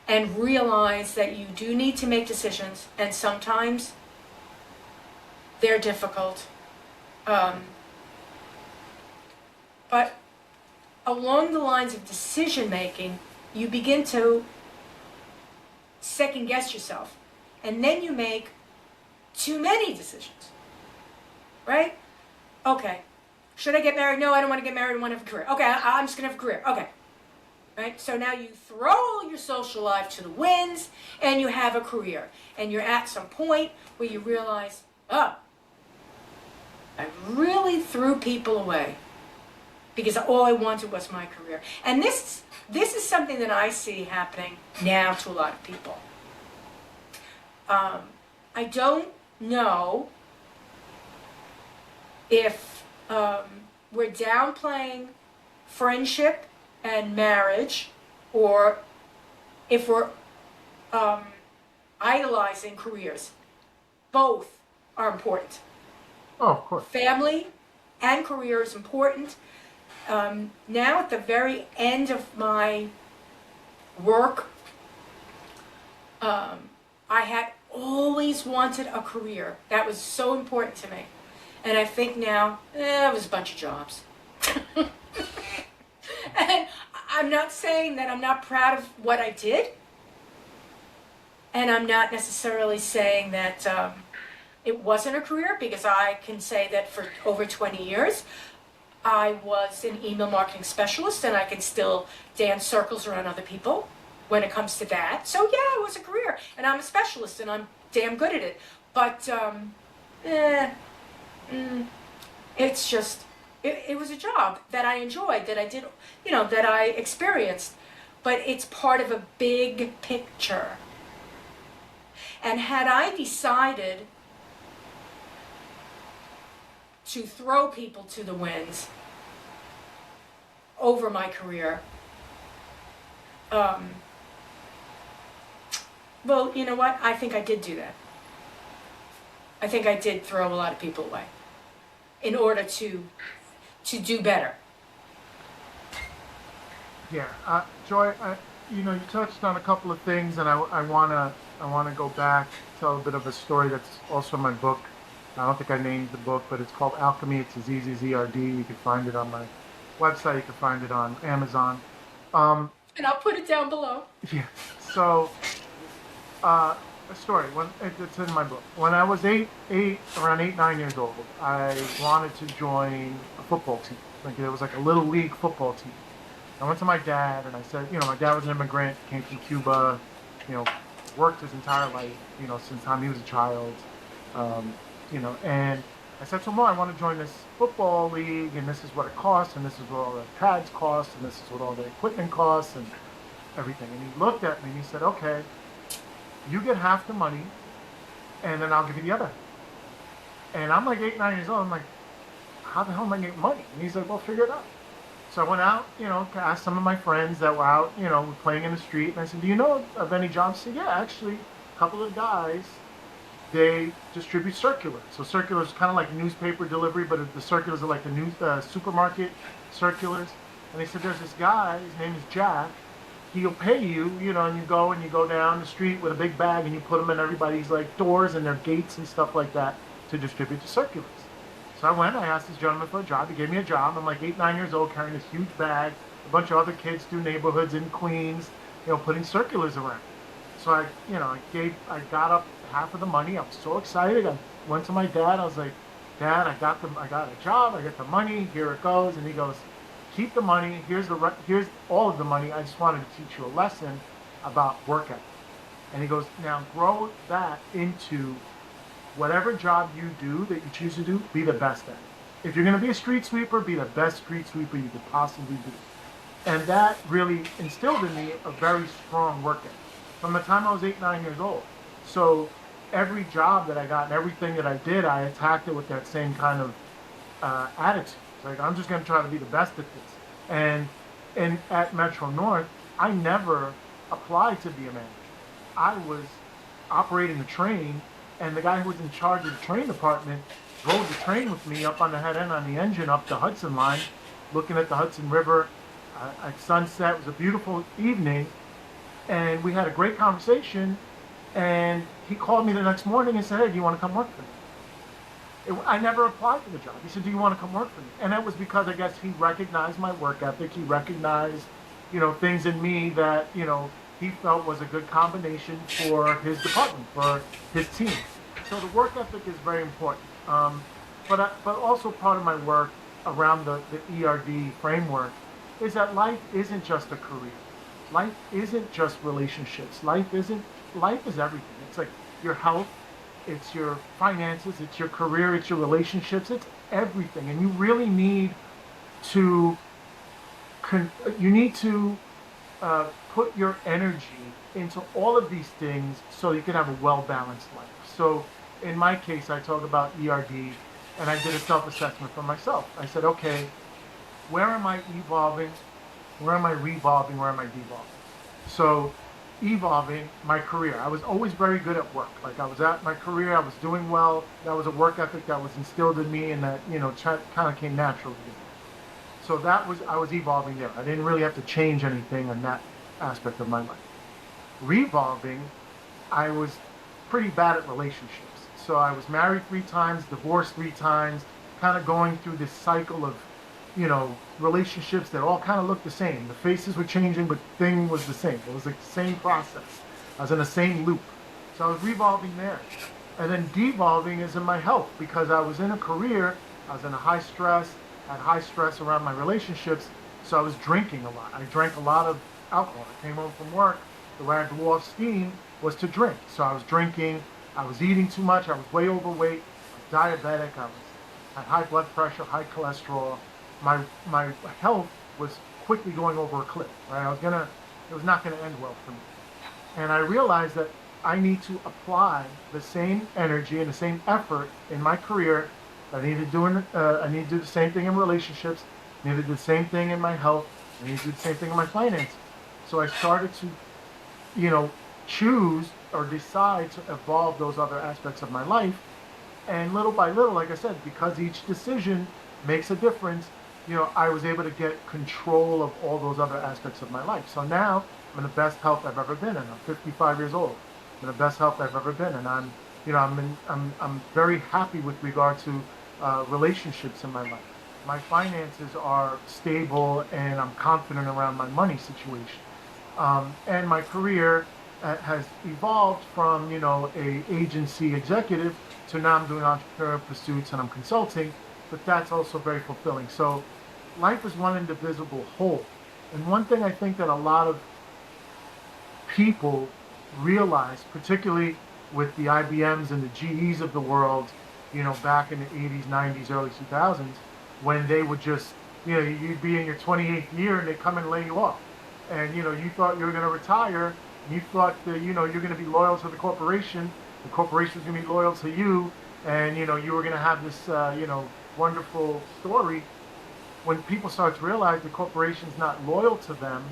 A: and realize that you do need to make decisions, and sometimes they're difficult. But along the lines of decision making, you begin to second guess yourself, and then you make too many decisions, right? Okay, should I get married? No, I don't want to get married. I want to have a career. Okay, I'm just going to have a career. Okay, right? So now you throw all your social life to the winds, and you have a career. And you're at some point where you realize, oh, I really threw people away because all I wanted was my career. And this is something that I see happening now to a lot of people. I don't know if we're downplaying friendship and marriage, or if we're idolizing careers. Both are important.
B: Oh, of course.
A: Family and career is important. Now at the very end of my work, I had always wanted a career. That was so important to me. And I think now, it was a bunch of jobs. And I'm not saying that I'm not proud of what I did. And I'm not necessarily saying that it wasn't a career, because I can say that for over 20 years, I was an email marketing specialist, and I can still dance circles around other people when it comes to that. So yeah, it was a career, and I'm a specialist, and I'm damn good at it. But it's just, it was a job that I enjoyed, that I did, that I experienced, but it's part of a big picture. And had I decided to throw people to the winds over my career, well, you know what? I think I did do that. I think I did throw a lot of people away in order to do better.
B: Yeah, Joy, you touched on a couple of things, and I wanna go back, tell a bit of a story that's also in my book. I don't think I named the book, but it's called Alchemy. It's as easy as ERD. You can find it on my website. You can find it on Amazon.
A: And I'll put it down below.
B: Yeah. So, a story. It's in my book. When I was around 8, 9 years old, I wanted to join a football team. It was like a little league football team. I went to my dad and I said, my dad was an immigrant, came from Cuba, worked his entire life, since the time he was a child, um, and I said to him, well, I want to join this football league, and this is what it costs, and this is what all the pads cost, and this is what all the equipment costs, and everything. And he looked at me and he said, okay, you get half the money, and then I'll give you the other. And I'm like 8, 9 years old. I'm like, how the hell am I getting money? And he's like, well, figure it out. So I went out, to ask some of my friends that were out, playing in the street. And I said, do you know of any jobs? He said, yeah, actually, a couple of guys, they distribute circulars. So circulars is kind of like newspaper delivery, but the circulars are like the new supermarket circulars. And they said, there's this guy, his name is Jack. He'll pay you, and you go down the street with a big bag and you put them in everybody's like doors and their gates and stuff like that to distribute the circulars. So I went, I asked this gentleman for a job. He gave me a job. I'm like 8, 9 years old carrying this huge bag, a bunch of other kids through neighborhoods in Queens, putting circulars around. So I got up half of the money. I was so excited. I went to my dad. I was like, Dad, I got a job. I got the money. Here it goes. And he goes, keep the money. Here's all of the money. I just wanted to teach you a lesson about work ethic. And he goes, now grow that into whatever job you do that you choose to do, be the best at it. If you're going to be a street sweeper, be the best street sweeper you could possibly be. And that really instilled in me a very strong work ethic from the time I was 8, 9 years old. So every job that I got and everything that I did, I attacked it with that same kind of attitude. It's like, I'm just going to try to be the best at this. And at Metro North, I never applied to be a manager. I was operating the train, and the guy who was in charge of the train department rode the train with me up on the head end on the engine up the Hudson line, looking at the Hudson River at sunset. It was a beautiful evening, and we had a great conversation, and he called me the next morning and said, hey, do you want to come work for me? I never applied for the job. He said, do you want to come work for me? And that was because I guess he recognized my work ethic. He recognized, things in me that, he felt was a good combination for his department, for his team. So the work ethic is very important. But also part of my work around the ERD framework is that life isn't just a career. Life isn't just relationships. Life is everything. It's like your health, it's your finances, it's your career, it's your relationships, it's everything. And you really need to put your energy into all of these things so you can have a well-balanced life. So in my case, I talk about ERD, and I did a self-assessment for myself. I said, okay, where am I evolving? Where am I revolving? Where am I devolving? So evolving, my career. I was always very good at work. Like I was at my career, I was doing well. That was a work ethic that was instilled in me, and that kind of came naturally to me. So I was evolving there. I didn't really have to change anything in that aspect of my life. Revolving, I was pretty bad at relationships. So I was married 3 times, divorced 3 times, kind of going through this cycle of, relationships that all kind of looked the same. The faces were changing, but the thing was the same. It was like the same process. I was in the same loop. So I was revolving there. And then devolving is in my health, because I was in a career, I was in a high stress, had high stress around my relationships, so I was drinking a lot. I drank a lot of alcohol. I came home from work, the way I blew off steam was to drink. So I was drinking, I was eating too much, I was way overweight, I was diabetic, had high blood pressure, high cholesterol. My health was quickly going over a cliff, right? It was not gonna end well for me. And I realized that I need to apply the same energy and the same effort in my career. I need to do the same thing in relationships. I need to do the same thing in my health. I need to do the same thing in my finances. So I started to, choose or decide to evolve those other aspects of my life. And little by little, like I said, because each decision makes a difference, I was able to get control of all those other aspects of my life. So now I'm in the best health I've ever been in. I'm 55 years old. I'm in the best health I've ever been, and I'm very happy with regard to relationships in my life. My finances are stable, and I'm confident around my money situation. And my career has evolved from a agency executive to now I'm doing entrepreneurial pursuits and I'm consulting, but that's also very fulfilling. So life is one indivisible whole. And one thing I think that a lot of people realized, particularly with the IBMs and the GEs of the world, back in the 80s, 90s, early 2000s, when they would just, you'd be in your 28th year and they'd come and lay you off. And, you thought you were going to retire, and you thought that, you're going to be loyal to the corporation's going to be loyal to you, and, you were going to have this, wonderful story. When people start to realize the corporation's not loyal to them,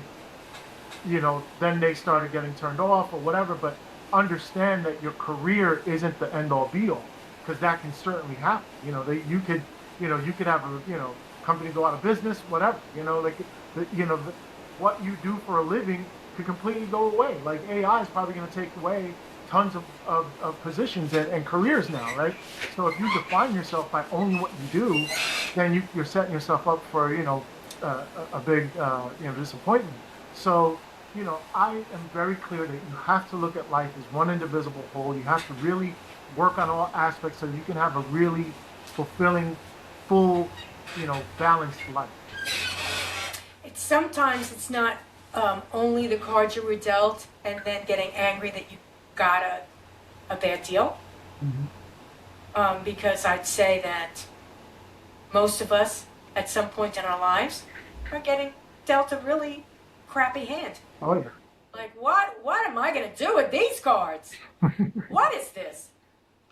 B: then they started getting turned off or whatever. But understand that your career isn't the end all be all, because that can certainly happen. You could have a, company go out of business, whatever. What you do for a living could completely go away. Like AI is probably going to take away tons of positions and careers now, right? So if you define yourself by only what you do, then you're setting yourself up for a big disappointment. So I am very clear that you have to look at life as one indivisible whole. You have to really work on all aspects so you can have a really fulfilling, full, balanced life.
A: Sometimes it's not only the cards you were dealt and then getting angry that you got a bad deal.
B: Mm-hmm.
A: Because I'd say that most of us at some point in our lives are getting dealt a really crappy hand.
B: Oh yeah.
A: Like what am I gonna do with these cards? What is this?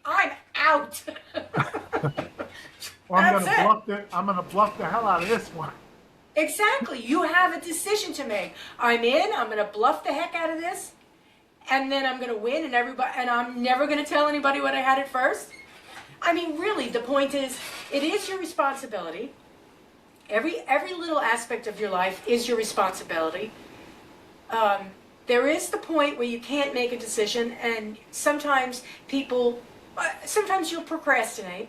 A: I'm out.
B: Well, I'm gonna bluff the hell out of this one.
A: Exactly. You have a decision to make. I'm gonna bluff the heck out of this, and then I'm gonna win, and I'm never gonna tell anybody what I had at first. I mean, really, the point is, it is your responsibility. Every little aspect of your life is your responsibility. There is the point where you can't make a decision, and sometimes you'll procrastinate.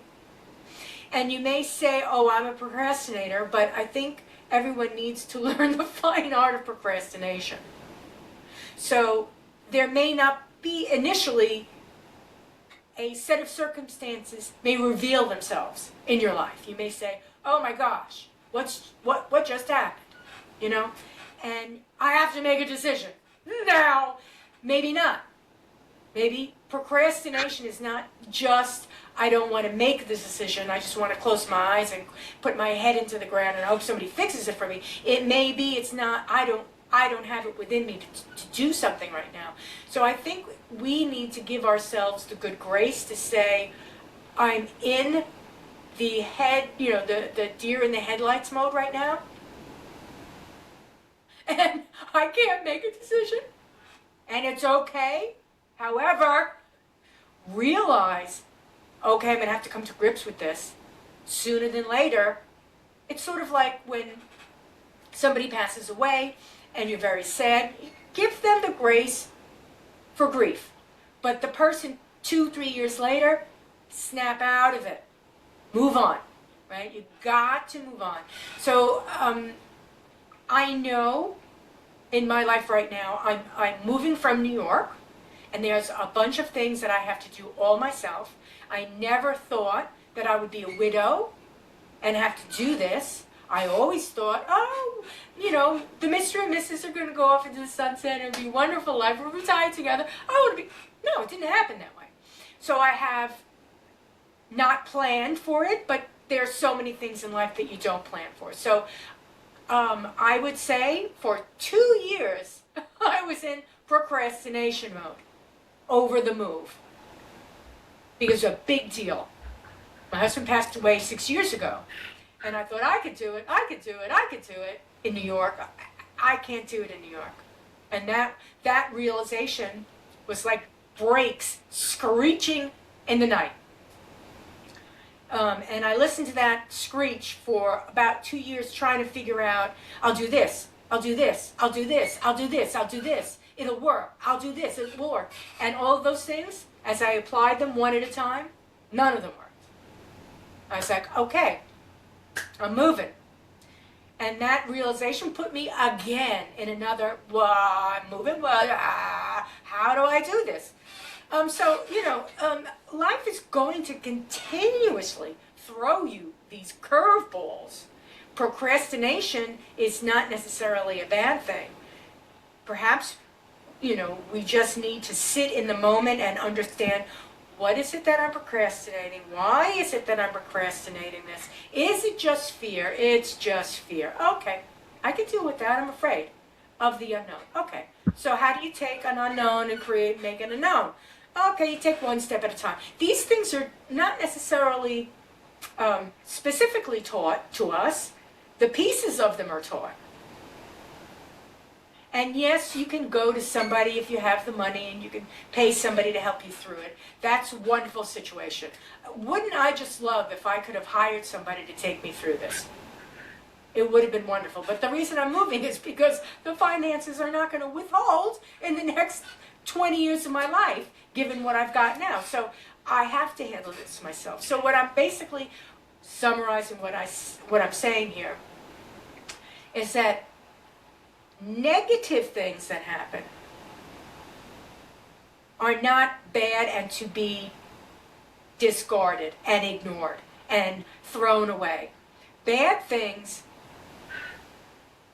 A: And you may say, oh, I'm a procrastinator, but I think everyone needs to learn the fine art of procrastination. So there may not be initially a set of circumstances may reveal themselves in your life. You may say, oh my gosh, what just happened? And I have to make a decision now. Maybe not. Maybe procrastination is not just, I don't want to make this decision, I just want to close my eyes and put my head into the ground and hope somebody fixes it for me. It may be it's not, I don't have it within me to do something right now. So I think we need to give ourselves the good grace to say, I'm in the the deer in the headlights mode right now, and I can't make a decision, and it's okay. However, realize, okay, I'm going to have to come to grips with this sooner than later. It's sort of like when somebody passes away and you're very sad. Give them the grace for grief. But the person 2-3 years later, snap out of it. Move on, right? You got to move on. So I know in my life right now, I'm moving from New York. And there's a bunch of things that I have to do all myself. I never thought that I would be a widow and have to do this. I always thought, oh, the Mr. and Mrs. are going to go off into the sunset and be wonderful life. We'll retire together. I want to be. No, it didn't happen that way. So I have not planned for it, but there's so many things in life that you don't plan for. So I would say for 2 years, I was in procrastination mode over the move. Because a big deal. My husband passed away 6 years ago. And I thought I could do it in New York. I can't do it in New York. And that realization was like brakes screeching in the night. And I listened to that screech for about 2 years trying to figure out, I'll do this, I'll do this, I'll do this, I'll do this, I'll do this. It'll work. I'll do this. It will work. And all of those things, as I applied them one at a time, none of them worked. I was like, okay, I'm moving. And that realization put me again in another, I'm moving, how do I do this? Life is going to continuously throw you these curveballs. Procrastination is not necessarily a bad thing. Perhaps we just need to sit in the moment and understand, what is it that I'm procrastinating? Why is it that I'm procrastinating this? Is it just fear? It's just fear. Okay, I can deal with that. I'm afraid of the unknown. Okay, so how do you take an unknown and make it a known? Okay, you take one step at a time. These things are not necessarily specifically taught to us. The pieces of them are taught. And yes, you can go to somebody if you have the money, and you can pay somebody to help you through it. That's a wonderful situation. Wouldn't I just love if I could have hired somebody to take me through this? It would have been wonderful. But the reason I'm moving is because the finances are not going to withhold in the next 20 years of my life, given what I've got now. So I have to handle this myself. So what I'm basically summarizing, what I'm saying here, is that negative things that happen are not bad and to be discarded and ignored and thrown away. Bad things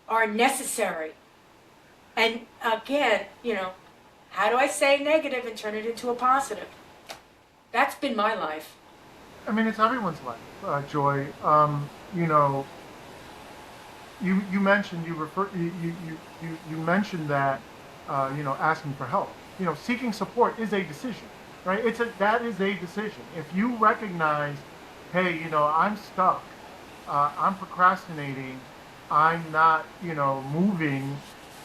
A: are necessary. And again, how do I say negative and turn it into a positive? That's been my life.
B: I mean, it's everyone's life, Joy. You mentioned you mentioned that asking for help. Seeking support is a decision, right? That is a decision. If you recognize, hey, I'm stuck, I'm procrastinating, I'm not moving,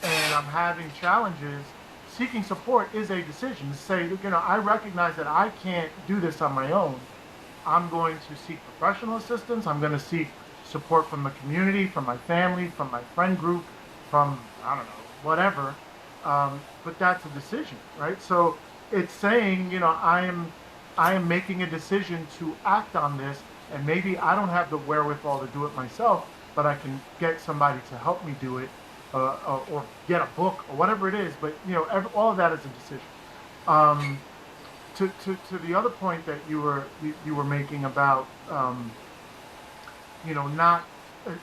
B: and I'm having challenges. Seeking support is a decision. To say, I recognize that I can't do this on my own. I'm going to seek professional assistance. I'm going to seek support from the community, from my family, from my friend group, from, I don't know, whatever. But that's a decision, right? So it's saying, I am making a decision to act on this, and maybe I don't have the wherewithal to do it myself, but I can get somebody to help me do it, or get a book, or whatever it is. But, all of that is a decision. To the other point that you were making about, not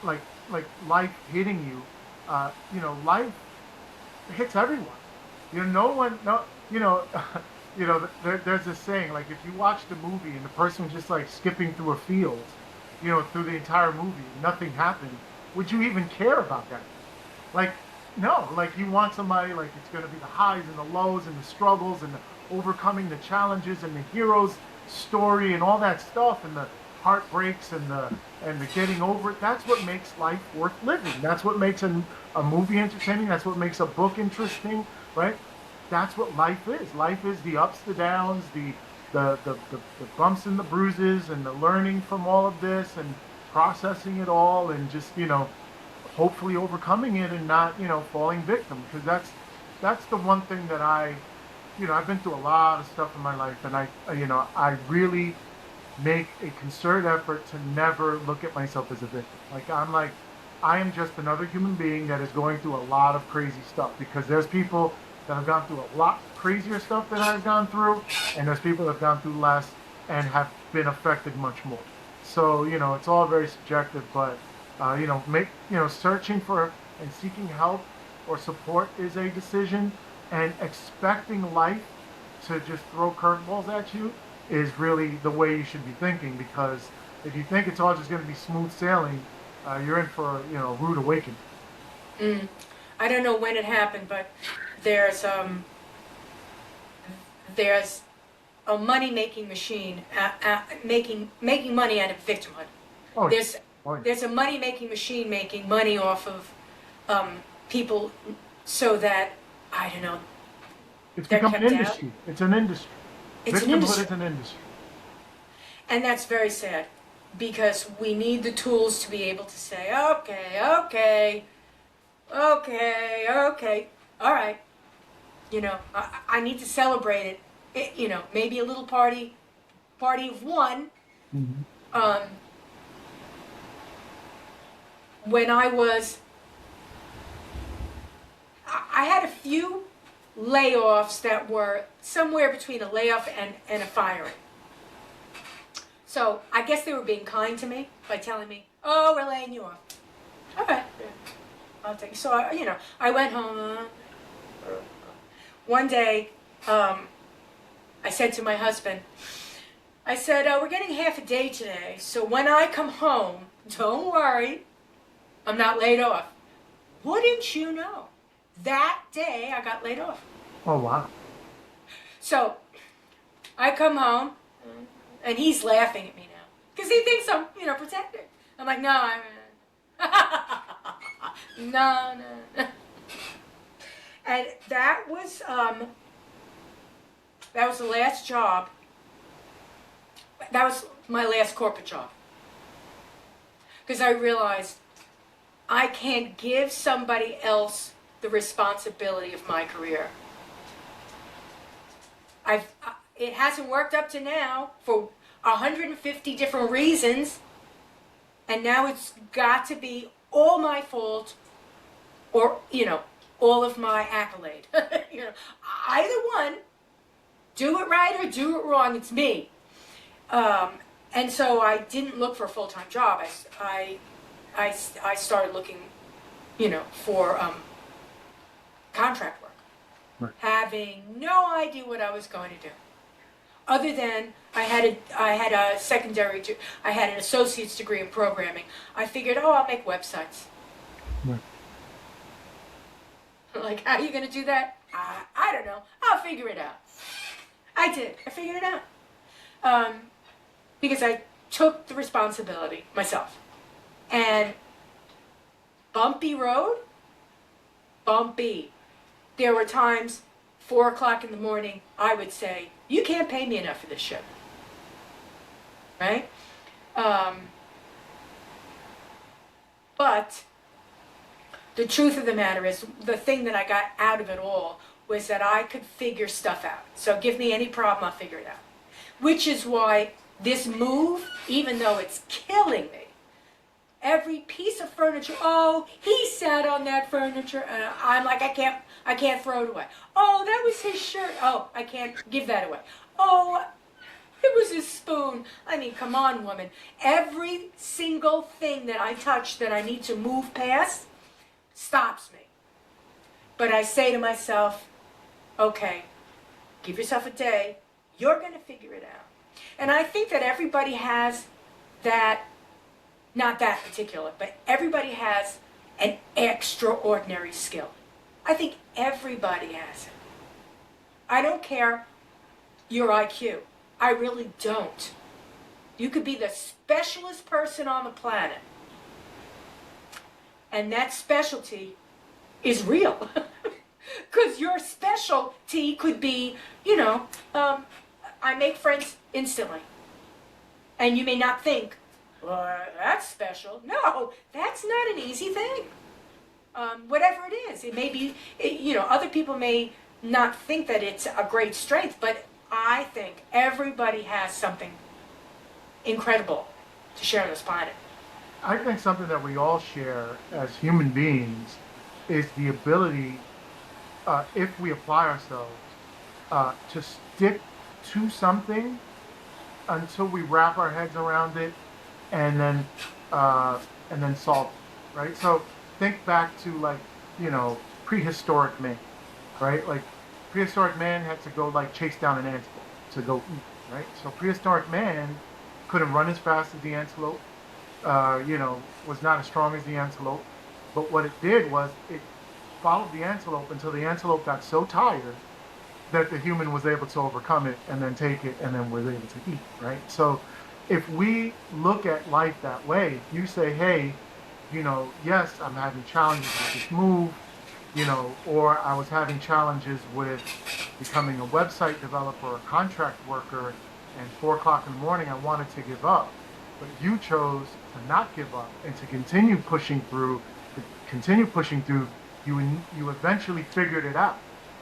B: like life hitting you. Life hits everyone. No one, no, there's this saying, like, if you watched a movie and the person was just like skipping through a field, through the entire movie, nothing happened, would you even care about that? Like, no, like, you want somebody, like, it's going to be the highs and the lows and the struggles and the overcoming the challenges and the hero's story and all that stuff and the heartbreaks and the getting over it. That's what makes life worth living. That's what makes a movie entertaining. That's what makes a book interesting, right? That's what life is. Life is the ups, the downs, the bumps and the bruises, and the learning from all of this and processing it all, and just hopefully overcoming it and not falling victim. Because that's the one thing that I've been through a lot of stuff in my life, and I really make a concerted effort to never look at myself as a victim. I am just another human being that is going through a lot of crazy stuff, because there's people that have gone through a lot crazier stuff than I've gone through, and there's people that have gone through less and have been affected much more. So, it's all very subjective, but, searching for and seeking help or support is a decision, and expecting life to just throw curveballs at you is really the way you should be thinking, because if you think it's all just going to be smooth sailing, you're in for a rude awakening.
A: I don't know when it happened, but there's a money-making machine, making money out of victimhood.
B: Oh,
A: There's a money-making machine making money off of people, so that, I don't know,
B: it's
A: they're
B: become an
A: kept out.
B: industry. It's an industry.
A: It's an
B: Victimhood
A: industry.
B: is an industry.
A: And that's very sad, because we need the tools to be able to say, okay, all right. I need to celebrate it. Maybe a little party of one.
B: Mm-hmm.
A: When I had a few layoffs that were somewhere between a layoff and a firing. So I guess they were being kind to me by telling me, "Oh, we're laying you off." Okay, I'll take it. So I went home. one day, I said to my husband, I said, we're getting half a day today, so when I come home, don't worry, I'm not laid off. Wouldn't you know? That day I got laid off.
B: Oh, wow.
A: So I come home, and he's laughing at me now because he thinks I'm, protected. I'm like, no, I'm no. And that was the last job. That was my last corporate job because I realized I can't give somebody else the responsibility of my career. It hasn't worked up to now for 150 different reasons, and now it's got to be all my fault, or all of my accolade. Either one, do it right or do it wrong. It's me. And so I didn't look for a full-time job. I started looking, for contract work,
B: Right.
A: having no idea what I was going to do. Other than I had a secondary, I had an associate's degree in programming. I figured, I'll make websites.
B: Right.
A: Like, how are you going to do that? I don't know. I'll figure it out. I did. I figured it out. Because I took the responsibility myself. And bumpy road? Bumpy. There were times, 4 o'clock in the morning, I would say, you can't pay me enough for this shit. Right? But the truth of the matter is, the thing that I got out of it all was that I could figure stuff out. So give me any problem, I'll figure it out. Which is why this move, even though it's killing me, every piece of furniture, he sat on that furniture, and I'm like, I can't throw it away. Oh, that was his shirt. Oh, I can't give that away. Oh, it was his spoon. I mean, come on, woman. Every single thing that I touch that I need to move past stops me. But I say to myself, okay, give yourself a day. You're going to figure it out. And I think that everybody has that, not that particular, but everybody has an extraordinary skill. I think everybody has it. I don't care your IQ. I really don't. You could be the specialist person on the planet, and that specialty is real. Because your specialty could be, I make friends instantly. And you may not think, well, that's special. No, that's not an easy thing. Whatever it is, it may be, other people may not think that it's a great strength, but I think everybody has something incredible to share on this planet.
B: I think something that we all share as human beings is the ability, if we apply ourselves, to stick to something until we wrap our heads around it, and then solve it, right? So think back to prehistoric man, right? Like prehistoric man had to go chase down an antelope to go eat, right? So prehistoric man couldn't run as fast as the antelope, was not as strong as the antelope, but what it did was it followed the antelope until the antelope got so tired that the human was able to overcome it and then take it and then was able to eat, right? So if we look at life that way, you say, hey, yes, I'm having challenges with this move, or I was having challenges with becoming a website developer or a contract worker, and 4 o'clock in the morning I wanted to give up. But you chose to not give up and to continue pushing through, you eventually figured it out.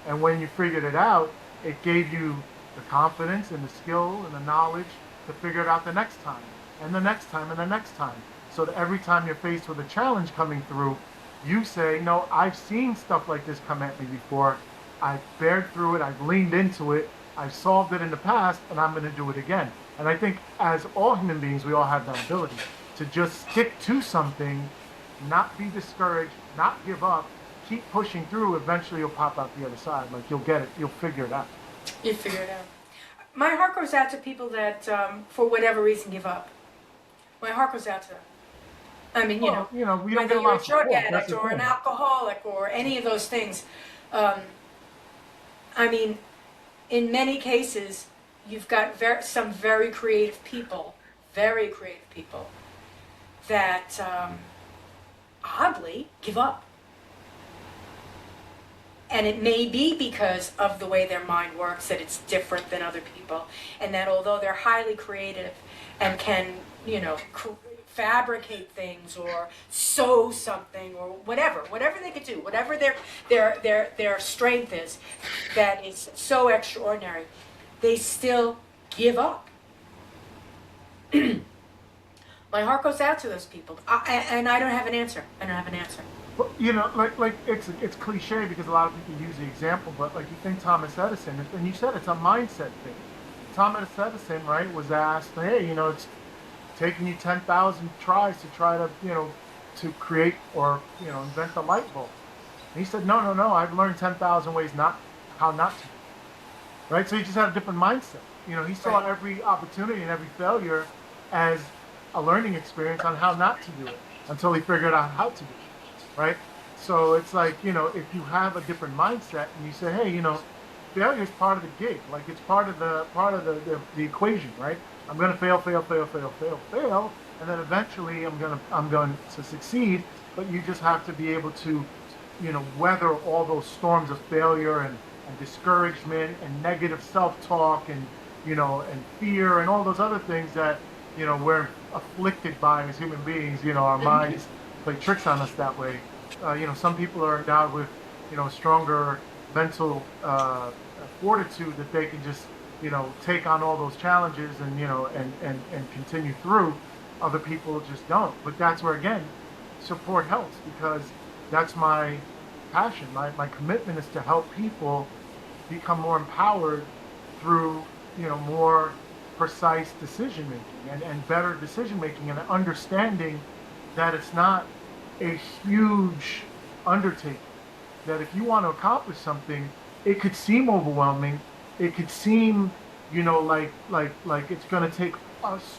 B: And when you figured it out, it gave you the confidence and the skill and the knowledge to figure it out the next time, and the next time, and the next time. So that every time you're faced with a challenge coming through, you say, no, I've seen stuff like this come at me before. I've bared through it, I've leaned into it, I've solved it in the past, and I'm going to do it again. And I think as all human beings, we all have that ability to just stick to something, not be discouraged, not give up, keep pushing through, eventually you'll pop out the other side. Like you'll get it, you'll figure it out.
A: You figure it out. My heart goes out to people that, for whatever reason, give up. My heart goes out to them. I mean,
B: we don't
A: whether
B: get a
A: you're
B: lot
A: a
B: of support.
A: drug
B: That's
A: addict
B: the
A: or an
B: thing.
A: alcoholic or any of those things, I mean, in many cases, you've got some very creative people that oddly give up. And it may be because of the way their mind works, that it's different than other people, and that although they're highly creative and can, fabricate things or sew something or whatever they could do, whatever their strength is, that is so extraordinary, they still give up. My heart goes out to those people, and I don't have an answer.
B: But, like it's cliche because a lot of people use the example, but like you think Thomas Edison, and you said it's a mindset thing. Thomas Edison, right, was asked, hey, it's taking you 10,000 tries to try to, to create or, invent the light bulb. And he said, no, I've learned 10,000 ways how not to. Right? So he just had a different mindset. He saw
A: Right.
B: every opportunity and every failure as a learning experience on how not to do it until he figured out how to do it. Right? So it's like, if you have a different mindset and you say, hey, failure is part of the gig. Like it's part of the equation, right? I'm going to fail, and then eventually I'm going to succeed. But you just have to be able to, weather all those storms of failure and discouragement and negative self-talk and, and fear and all those other things that, we're afflicted by as human beings. Our minds play tricks on us that way. Some people are endowed with, stronger mental fortitude that they can just take on all those challenges and and continue through. Other people just don't. But that's where again support helps, because that's my passion. My commitment is to help people become more empowered through more precise decision making and better decision making, and understanding that it's not a huge undertaking. That if you want to accomplish something, it could seem overwhelming. It could seem, like it's going to take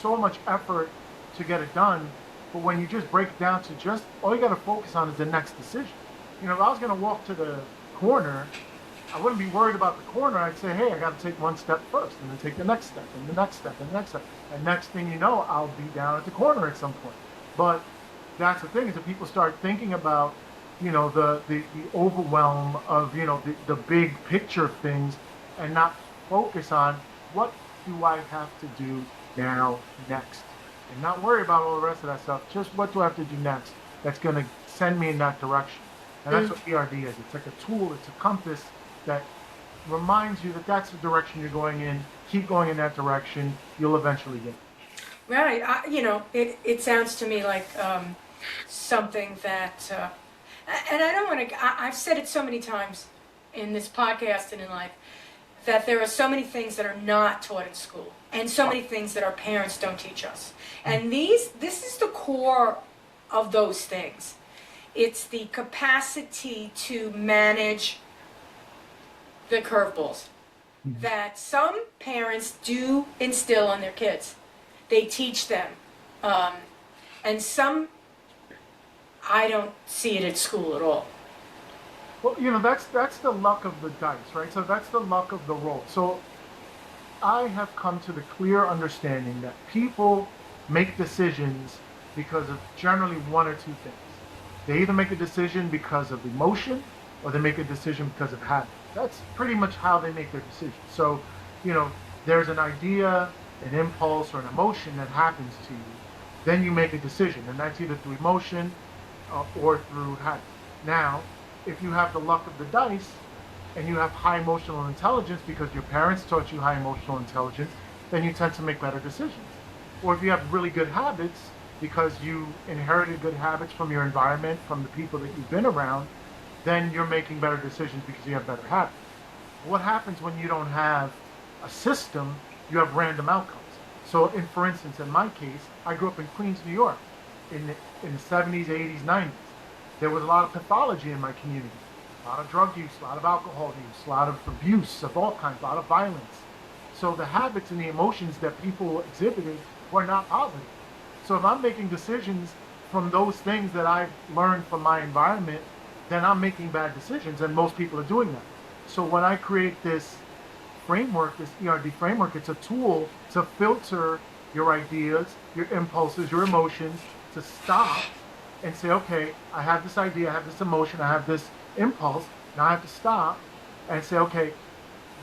B: so much effort to get it done. But when you just break it down to just all you got to focus on is the next decision. If I was going to walk to the corner, I wouldn't be worried about the corner. I'd say, hey, I got to take one step first, and then take the next step, and the next step, and the next step. And next thing you know, I'll be down at the corner at some point. But that's the thing, is that people start thinking about, the overwhelm of, the big picture of things, and not focus on what do I have to do now, next. And not worry about all the rest of that stuff. Just what do I have to do next that's going to send me in that direction. And that's what ERD is. It's like a tool, it's a compass that reminds you that that's the direction you're going in. Keep going in that direction. You'll eventually get it.
A: Right. It sounds to me like something that, and I don't want to, I've said it so many times in this podcast and in life, that there are so many things that are not taught in school, and so many things that our parents don't teach us. And this is the core of those things. It's the capacity to manage the curveballs that some parents do instill on their kids. They teach them. And some, I don't see it at school at all.
B: Well, that's the luck of the dice, right? So that's the luck of the roll. So I have come to the clear understanding that people make decisions because of generally one or two things. They either make a decision because of emotion, or they make a decision because of habit. That's pretty much how they make their decisions. So, there's an idea, an impulse, or an emotion that happens to you. Then you make a decision, and that's either through emotion or through habit. Now, if you have the luck of the dice, and you have high emotional intelligence because your parents taught you high emotional intelligence, then you tend to make better decisions. Or if you have really good habits, because you inherited good habits from your environment, from the people that you've been around, then you're making better decisions because you have better habits. What happens when you don't have a system? You have random outcomes. So, for instance, in my case, I grew up in Queens, New York, in the 70s, 80s, 90s. there was a lot of pathology in my community. A lot of drug use, a lot of alcohol use, a lot of abuse of all kinds, a lot of violence. So the habits and the emotions that people exhibited were not positive. So if I'm making decisions from those things that I've learned from my environment, then I'm making bad decisions, and most people are doing that. So when I create this framework, this ERD framework, it's a tool to filter your ideas, your impulses, your emotions, to stop and say, okay, I have this idea, I have this emotion, I have this impulse. Now I have to stop and say, okay,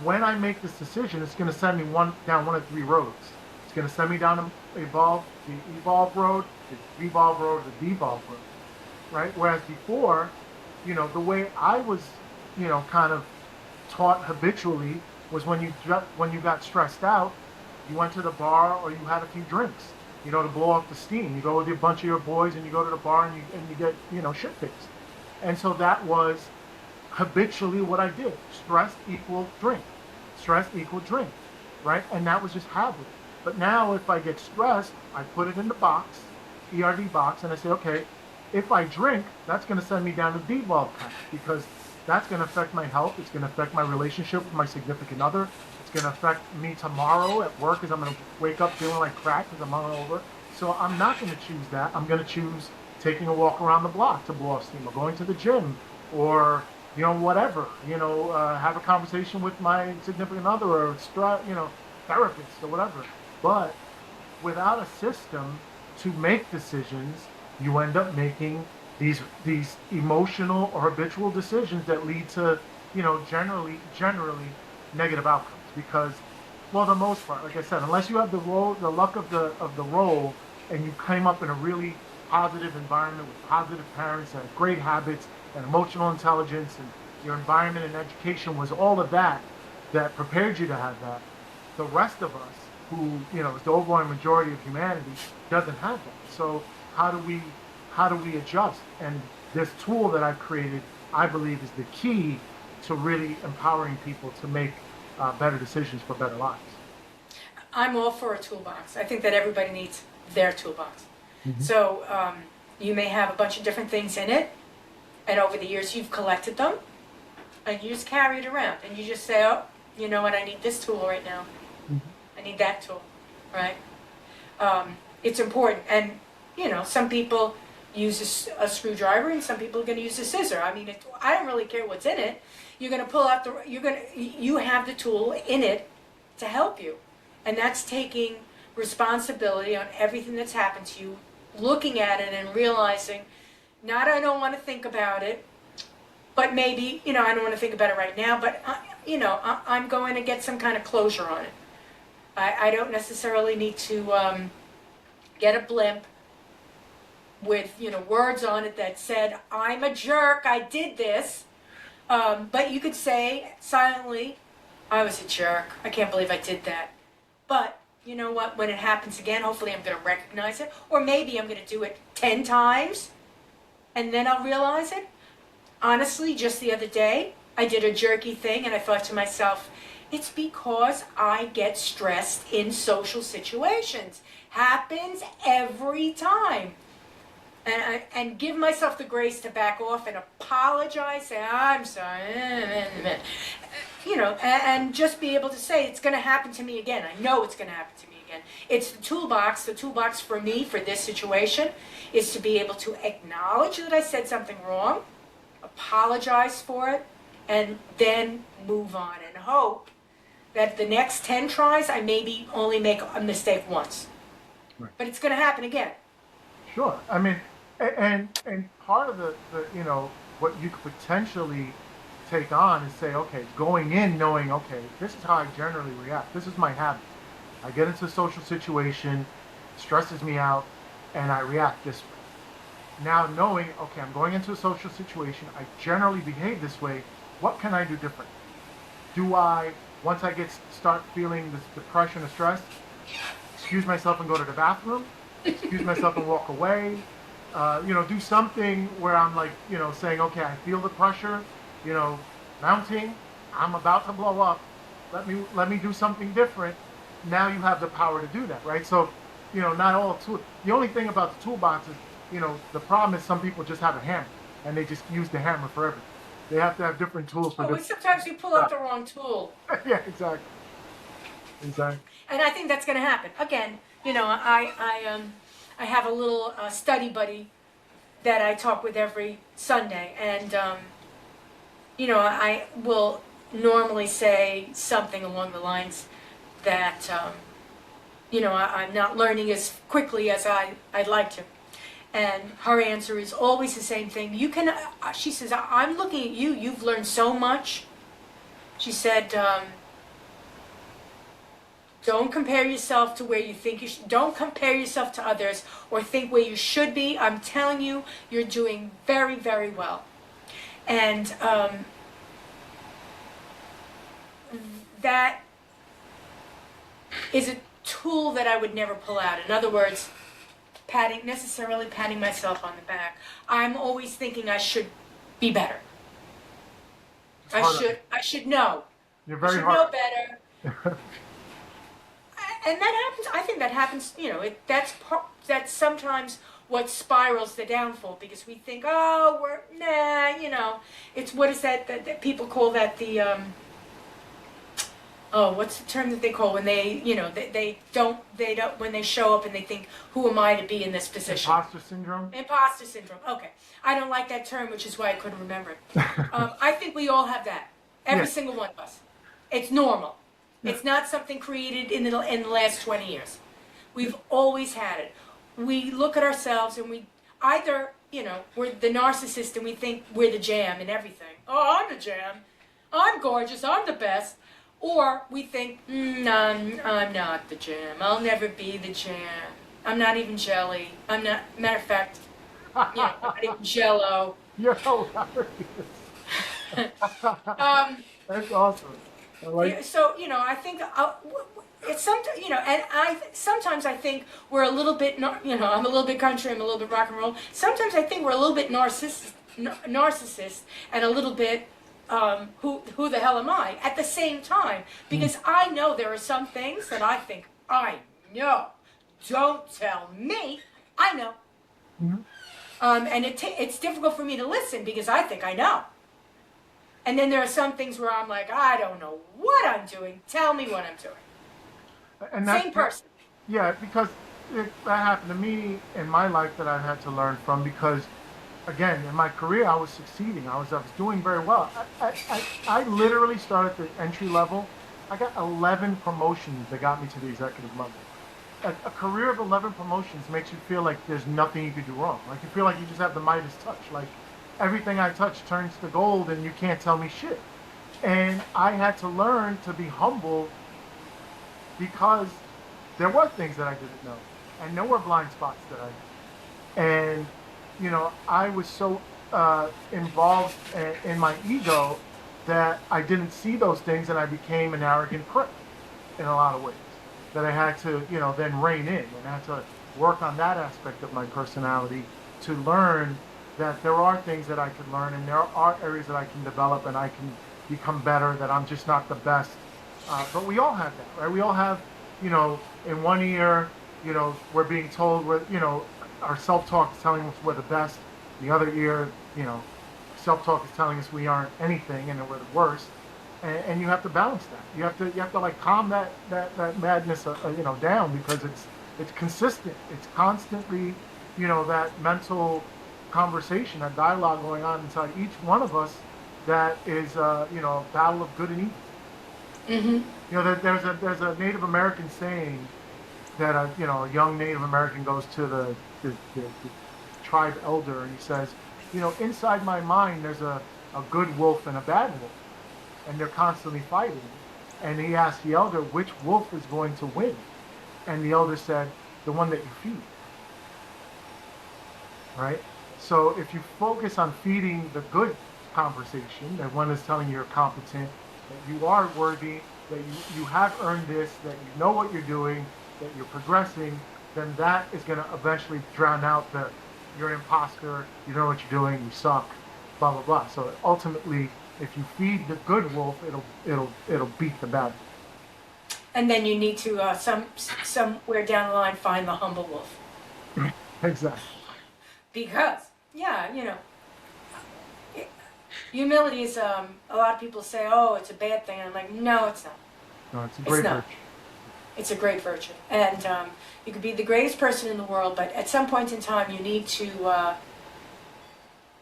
B: when I make this decision, it's going to send me down one of three roads. It's going to send me down the evolve road, the devolve road, the devolve road, right? Whereas before, the way I was, kind of taught habitually was when you got stressed out, you went to the bar or you had a few drinks, to blow off the steam. You go with a bunch of your boys and you go to the bar and you get, shit faced. And so that was habitually what I did. Stress equal drink. Stress equal drink, right? And that was just habit. But now if I get stressed, I put it in the box, ERD box, and I say, okay, if I drink, that's going to send me down the devolve path, because that's going to affect my health. It's going to affect my relationship with my significant other. It's going to affect me tomorrow at work, because I'm going to wake up feeling like crap because I'm hungover. So I'm not going to choose that. I'm going to choose taking a walk around the block to blow off steam, or going to the gym, or whatever. Have a conversation with my significant other, or therapist, or whatever. But without a system to make decisions, you end up making these emotional or habitual decisions that lead to, generally negative outcomes. Because, well, the most part, like I said, unless you have the luck of the role, and you came up in a really positive environment with positive parents and great habits and emotional intelligence, and your environment and education was all of that prepared you to have that. The rest of us, who is the overwhelming majority of humanity, doesn't have that. So how do we adjust? And this tool that I've created, I believe, is the key to really empowering people to make better decisions for better lives.
A: I'm all for a toolbox. I think that everybody needs their toolbox.
B: Mm-hmm.
A: So you may have a bunch of different things in it, and over the years you've collected them, and you just carry it around, and you just say, oh, you know what, I need this tool right now.
B: Mm-hmm.
A: I need that tool, right? It's important. And, some people use a screwdriver, and some people are going to use a scissor. I mean, I don't really care what's in it. You're going to pull out you have the tool in it to help you. And that's taking responsibility on everything that's happened to you, looking at it and realizing, not I don't want to think about it, but maybe, I don't want to think about it right now, but, I'm going to get some kind of closure on it. I don't necessarily need to get a blimp with, words on it that said, I'm a jerk, I did this. But you could say silently, I was a jerk, I can't believe I did that. But you know what, when it happens again, hopefully I'm going to recognize it. Or maybe I'm going to do it 10 times, and then I'll realize it. Honestly, just the other day, I did a jerky thing, and I thought to myself, it's because I get stressed in social situations. Happens every time. And give myself the grace to back off and apologize, say, I'm sorry, and just be able to say, it's going to happen to me again. I know it's going to happen to me again. It's the toolbox. The toolbox for me, for this situation, is to be able to acknowledge that I said something wrong, apologize for it, and then move on and hope that the next 10 tries, I maybe only make a mistake once.
B: Right.
A: But it's going to happen again.
B: Sure. I mean, and part of the what you could potentially take on is say, okay, going in knowing, okay, this is how I generally react. This is my habit. I get into a social situation, stresses me out, and I react this way. Now knowing, okay, I'm going into a social situation, I generally behave this way. What can I do different? Do I, once I start feeling this depression or stress, excuse myself and go to the bathroom? Excuse myself and walk away? Do something where I'm like, saying, okay, I feel the pressure, mounting, I'm about to blow up. Let me do something different. Now you have the power to do that, right? So, not all tools. The only thing about the toolbox is, the problem is some people just have a hammer. and they just use the hammer for everything. They have to have different tools for
A: Oh,
B: different.
A: sometimes you pull out the wrong tool.
B: Yeah, exactly. Exactly.
A: And I think that's going to happen. Again, I have a little study buddy that I talk with every Sunday, and I will normally say something along the lines that I'm not learning as quickly as I'd like to. And her answer is always the same thing. She says, I'm looking at you. You've learned so much. She said, don't compare yourself to where you think you should. Don't compare yourself to others or think where you should be. I'm telling you, you're doing very, very well. And that is a tool that I would never pull out. In other words, necessarily patting myself on the back. I'm always thinking I should be better. I should know.
B: You're very
A: I should
B: hard.
A: know better. And that happens. I think that happens. That's sometimes what spirals the downfall, because we think, oh, it's what is that people call that the what's the term that they call when they don't when they show up and they think, who am I to be in this position?
B: Imposter syndrome.
A: Imposter syndrome. Okay, I don't like that term, which is why I couldn't remember it. I think we all have that. Every single one of us. It's normal. It's not something created in the last 20 years. We've always had it. We look at ourselves and we either, we're the narcissist and we think we're the jam in everything. Oh, I'm the jam. I'm gorgeous. I'm the best. Or we think, I'm not the jam. I'll never be the jam. I'm not even jelly. I'm not, matter of fact, I'm not even Jello.
B: You're hilarious. That's awesome. I like.
A: So I think it's sometimes I think we're a little bit I'm a little bit country, I'm a little bit rock and roll. Sometimes I think we're a little bit narcissist and a little bit who the hell am I at the same time, because I know there are some things that I think I know. Don't tell me. I know. Mm-hmm. And it's difficult for me to listen because I think I know. And then there are some things where I'm like, I don't know what I'm doing. Tell me what I'm doing.
B: And
A: Same person.
B: Yeah, because that happened to me in my life that I had to learn from, because, again, in my career, I was succeeding. I was doing very well. I literally started at the entry level. I got 11 promotions that got me to the executive level. A career of 11 promotions makes you feel like there's nothing you could do wrong. Like you feel like you just have the Midas touch. Like everything I touch turns to gold and you can't tell me shit. And I had to learn to be humble, because there were things that I didn't know. And there were blind spots that I And, I was so involved in my ego that I didn't see those things, and I became an arrogant prick in a lot of ways. That I had to, then rein in, and I had to work on that aspect of my personality to learn that there are things that I could learn, and there are areas that I can develop, and I can become better, that I'm just not the best. But we all have that, right? We all have, in one ear, we're being told, our self-talk is telling us we're the best. The other ear, self-talk is telling us we aren't anything and that we're the worst. And you have to balance that. You have to like calm that madness, down, because it's consistent. It's constantly, that mental conversation, that dialogue going on inside each one of us, that is, a battle of good and evil. Mm-hmm. There's a Native American saying that a young Native American goes to the tribe elder and he says, inside my mind there's a good wolf and a bad wolf, and they're constantly fighting. And he asked the elder, which wolf is going to win? And the elder said, the one that you feed. Right? So if you focus on feeding the good conversation, that one is telling you you're competent, that you are worthy, that you have earned this, that you know what you're doing, that you're progressing, then that is going to eventually drown out you're an imposter, you don't know what you're doing, you suck, blah, blah, blah. So ultimately, if you feed the good wolf, it'll beat the bad wolf.
A: And then you need to somewhere down the line find the humble wolf.
B: Exactly.
A: Because Humility is, a lot of people say, oh, it's a bad thing. I'm like, no, it's not.
B: No, it's a
A: It's
B: great
A: not.
B: virtue.
A: It's a great virtue. And you could be the greatest person in the world, but at some point in time, you need to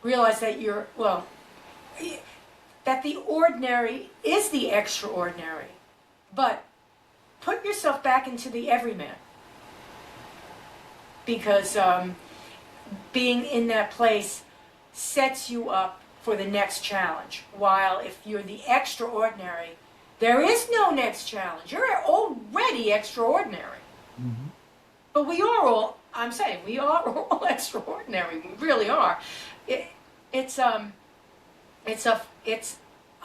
A: realize that that the ordinary is the extraordinary. But put yourself back into the everyman. Because being in that place sets you up for the next challenge. While if you're the extraordinary, there is no next challenge. You're already extraordinary.
B: Mm-hmm.
A: But we are all, I'm saying, we are all extraordinary. We really are. It's a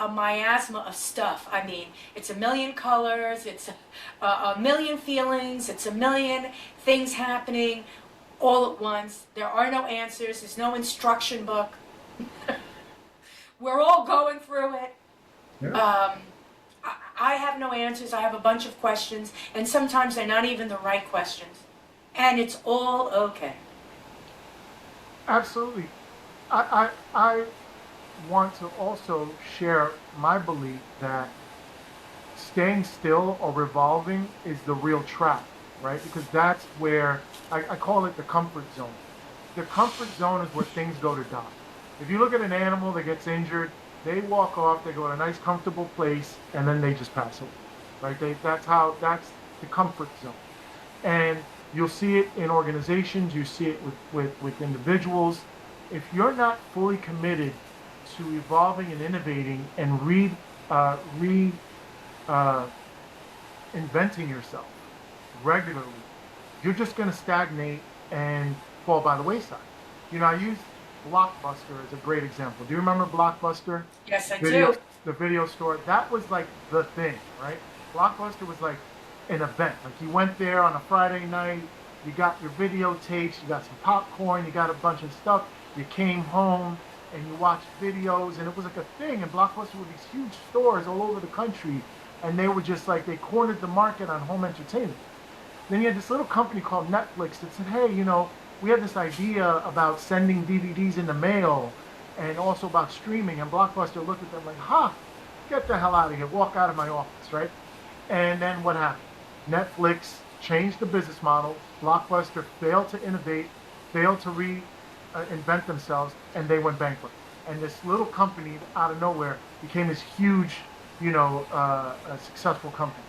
A: miasma of stuff. I mean, it's a million colors, it's a million feelings, it's a million things happening all at once. There are no answers, there's no instruction book. We're all going through it.
B: Yeah.
A: I have no answers, I have a bunch of questions, and sometimes they're not even the right questions. And it's all okay.
B: Absolutely. I want to also share my belief that staying still or revolving is the real trap, right? Because that's where I call it the comfort zone. The comfort zone is where things go to die. If you look at an animal that gets injured, they walk off, they go to a nice comfortable place, and then they just pass away, right? That's the comfort zone. And you'll see it in organizations, you see it with individuals. If you're not fully committed to evolving and innovating and inventing yourself regularly, you're just going to stagnate and fall by the wayside. You know, I use Blockbuster as a great example. Do you remember Blockbuster?
A: Yes, I
B: Video,
A: do.
B: the video store. That was like the thing, right? Blockbuster was like an event. Like you went there on a Friday night, you got your videotapes, you got some popcorn, you got a bunch of stuff. You came home and you watched videos, and it was like a thing. And Blockbuster were these huge stores all over the country, and they were just like they cornered the market on home entertainment. Then you had this little company called Netflix that said, hey, you know, we have this idea about sending DVDs in the mail and also about streaming. And Blockbuster looked at them like, get the hell out of here, walk out of my office, right? And then what happened? Netflix changed the business model. Blockbuster failed to innovate, failed to reinvent themselves, and they went bankrupt. And this little company out of nowhere became this huge, successful company.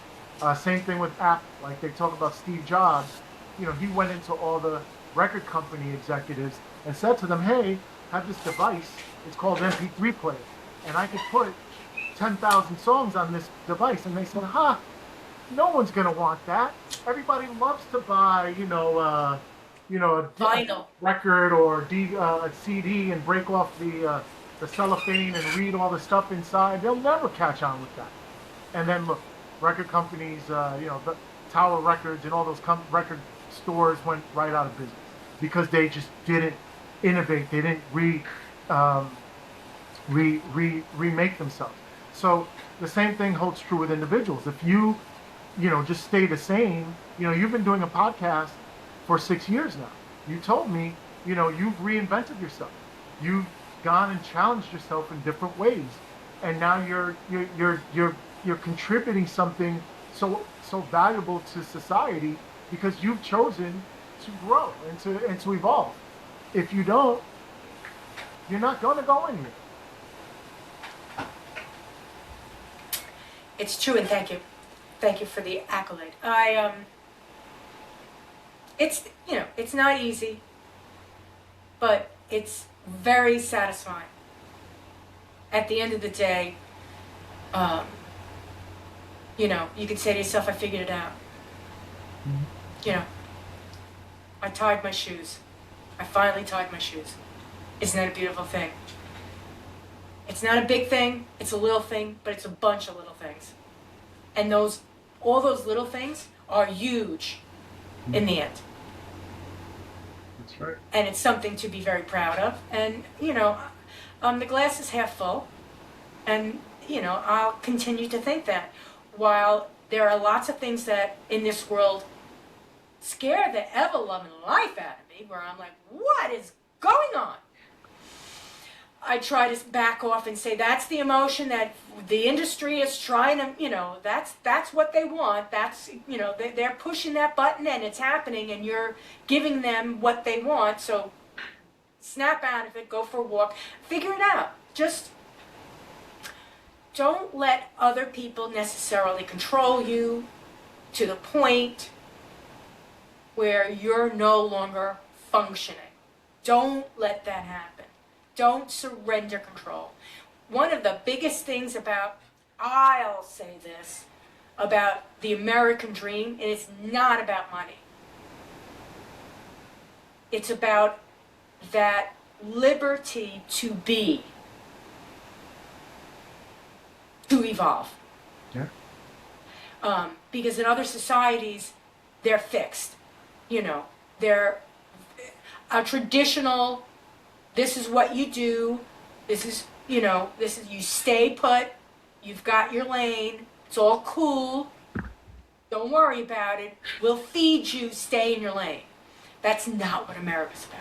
B: Same thing with Apple. Like they talk about Steve Jobs. You know, he went into all the record company executives and said to them, hey, I have this device. It's called MP3 player. And I could put 10,000 songs on this device. And they said, no one's going to want that. Everybody loves to buy, a
A: Vinyl.
B: record or a CD and break off the cellophane and read all the stuff inside. They'll never catch on with that. And then look, record companies, the Tower Records and all those record stores went right out of business because they just didn't innovate. They didn't remake themselves. So the same thing holds true with individuals. If you just stay the same, you've been doing a podcast for 6 years now. You told me, you've reinvented yourself. You've gone and challenged yourself in different ways, and now you're contributing something so valuable to society because you've chosen to grow and to evolve. If you don't, you're not going to go anywhere.
A: It's true, and thank you. Thank you for the accolade. It's not easy, but it's very satisfying. At the end of the day, you can say to yourself, I figured it out.
B: Mm-hmm.
A: I tied my shoes. I finally tied my shoes. Isn't that a beautiful thing? It's not a big thing, it's a little thing, but it's a bunch of little things. And all those little things are huge in the end.
B: That's right.
A: And it's something to be very proud of. And, the glass is half full. And, I'll continue to think that. While there are lots of things that in this world scare the ever-loving life out of me, where I'm like, what is going on? I try to back off and say that's the emotion that the industry is trying to, that's what they want. That's, they're pushing that button and it's happening and you're giving them what they want. So snap out of it, go for a walk, figure it out. Just don't let other people necessarily control you to the point where you're no longer functioning. Don't let that happen. Don't surrender control. One of the biggest things I'll say this, about the American dream, and it's not about money. It's about that liberty to be, to evolve.
B: Yeah.
A: Because in other societies, they're fixed. They're a traditional, this is what you do, this is you stay put, you've got your lane, it's all cool, don't worry about it, we'll feed you, stay in your lane. That's not what America's about.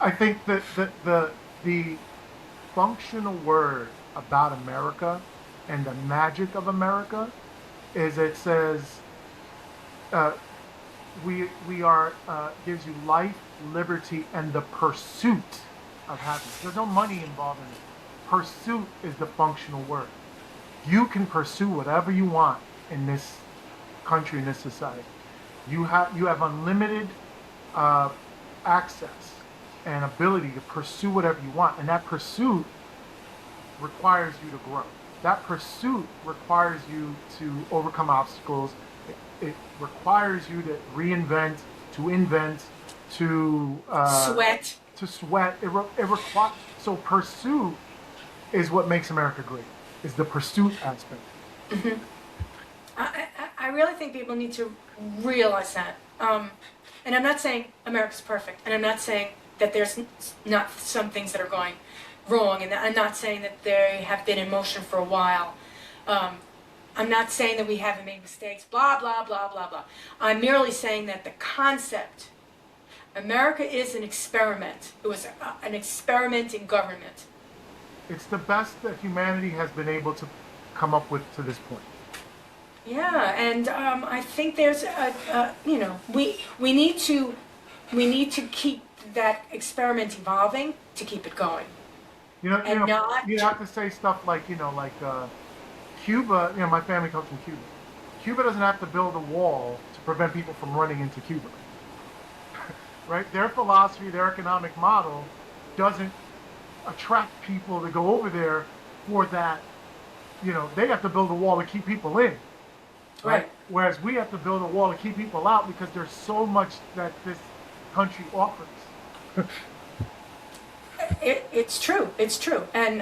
B: I think that the functional word about America and the magic of America is it says we are gives you life, liberty, and the pursuit of happiness. There's no money involved in it. Pursuit is the functional word. You can pursue whatever you want in this country, in this society. You have unlimited access and ability to pursue whatever you want, and that pursuit requires you to grow. That pursuit requires you to overcome obstacles. It requires you to reinvent, to invent, to
A: sweat.
B: To sweat. It requires. So pursuit is what makes America great. Is the pursuit aspect.
A: Mm-hmm. I really think people need to realize that. And I'm not saying America's perfect, and I'm not saying that there's not some things that are going wrong, and I'm not saying that they have been in motion for a while. I'm not saying that we haven't made mistakes, blah, blah, blah, blah, blah. I'm merely saying that the concept, America is an experiment. It was an experiment in government.
B: It's the best that humanity has been able to come up with to this point.
A: Yeah, and I think there's we need to keep that experiment evolving to keep it going.
B: You have to say stuff like Cuba. My family comes from Cuba. Cuba doesn't have to build a wall to prevent people from running into Cuba. Right? Their philosophy, their economic model doesn't attract people to go over there for that. They have to build a wall to keep people in.
A: Right.
B: Whereas we have to build a wall to keep people out because there's so much that this country offers.
A: It's true. It's true. And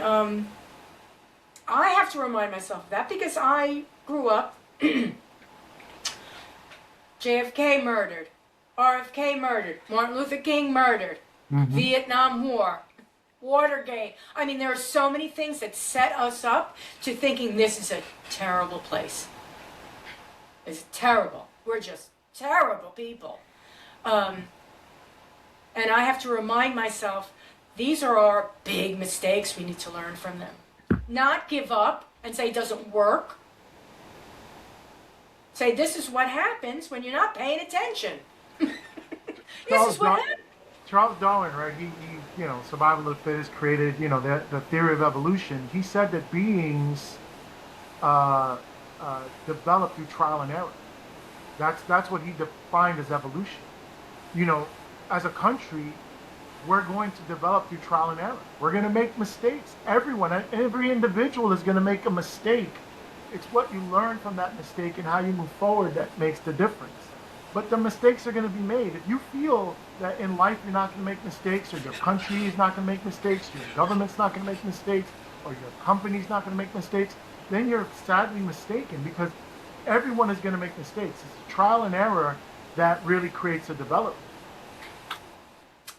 A: I have to remind myself of that because I grew up JFK murdered, RFK murdered, Martin Luther King murdered, Vietnam War, Watergate. I mean, there are so many things that set us up to thinking this is a terrible place. It's terrible. We're just terrible people. And I have to remind myself, these are our big mistakes. We need to learn from them. Not give up and say it doesn't work. Say this is what happens when you're not paying attention. This is what happens.
B: Charles Darwin, right? He survival of the fittest, created, the theory of evolution. He said that beings develop through trial and error. That's what he defined as evolution. As a country, we're going to develop through trial and error. We're going to make mistakes. Every individual is going to make a mistake. It's what you learn from that mistake and how you move forward that makes the difference. But the mistakes are going to be made. If you feel that in life you're not going to make mistakes, or your country is not going to make mistakes, your government's not going to make mistakes, or your company's not going to make mistakes, then you're sadly mistaken, because everyone is going to make mistakes. It's trial and error that really creates a development.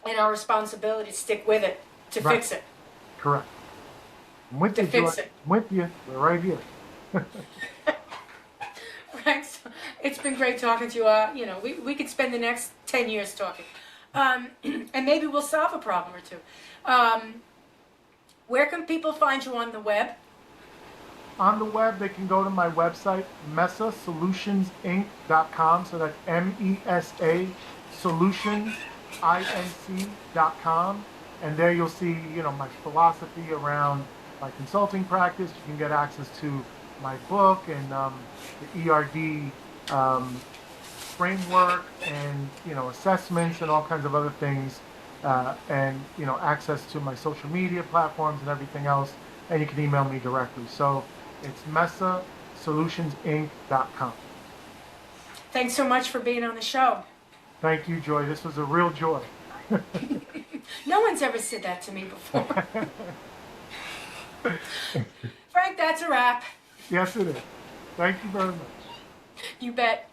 A: And our responsibility to stick with it, to fix it.
B: Correct. I'm with
A: to
B: you,
A: fix
B: George.
A: it.
B: I'm with you. We're right here.
A: Thanks. It's been great talking to you. We could spend the next 10 years talking. And maybe we'll solve a problem or two. Where can people find you on the web?
B: On the web, they can go to my website, mesasolutionsinc.com. So that's MESA Solutions Inc.com. And there you'll see, my philosophy around my consulting practice. You can get access to my book and the ERD framework and, assessments and all kinds of other things. And, access to my social media platforms and everything else. And you can email me directly. So it's mesasolutionsinc.com.
A: Thanks so much for being on the show.
B: Thank you, Joy. This was a real joy.
A: No one's ever said that to me before. Frank, that's a wrap.
B: Yes, it is. Thank you very much.
A: You bet.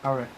B: All right.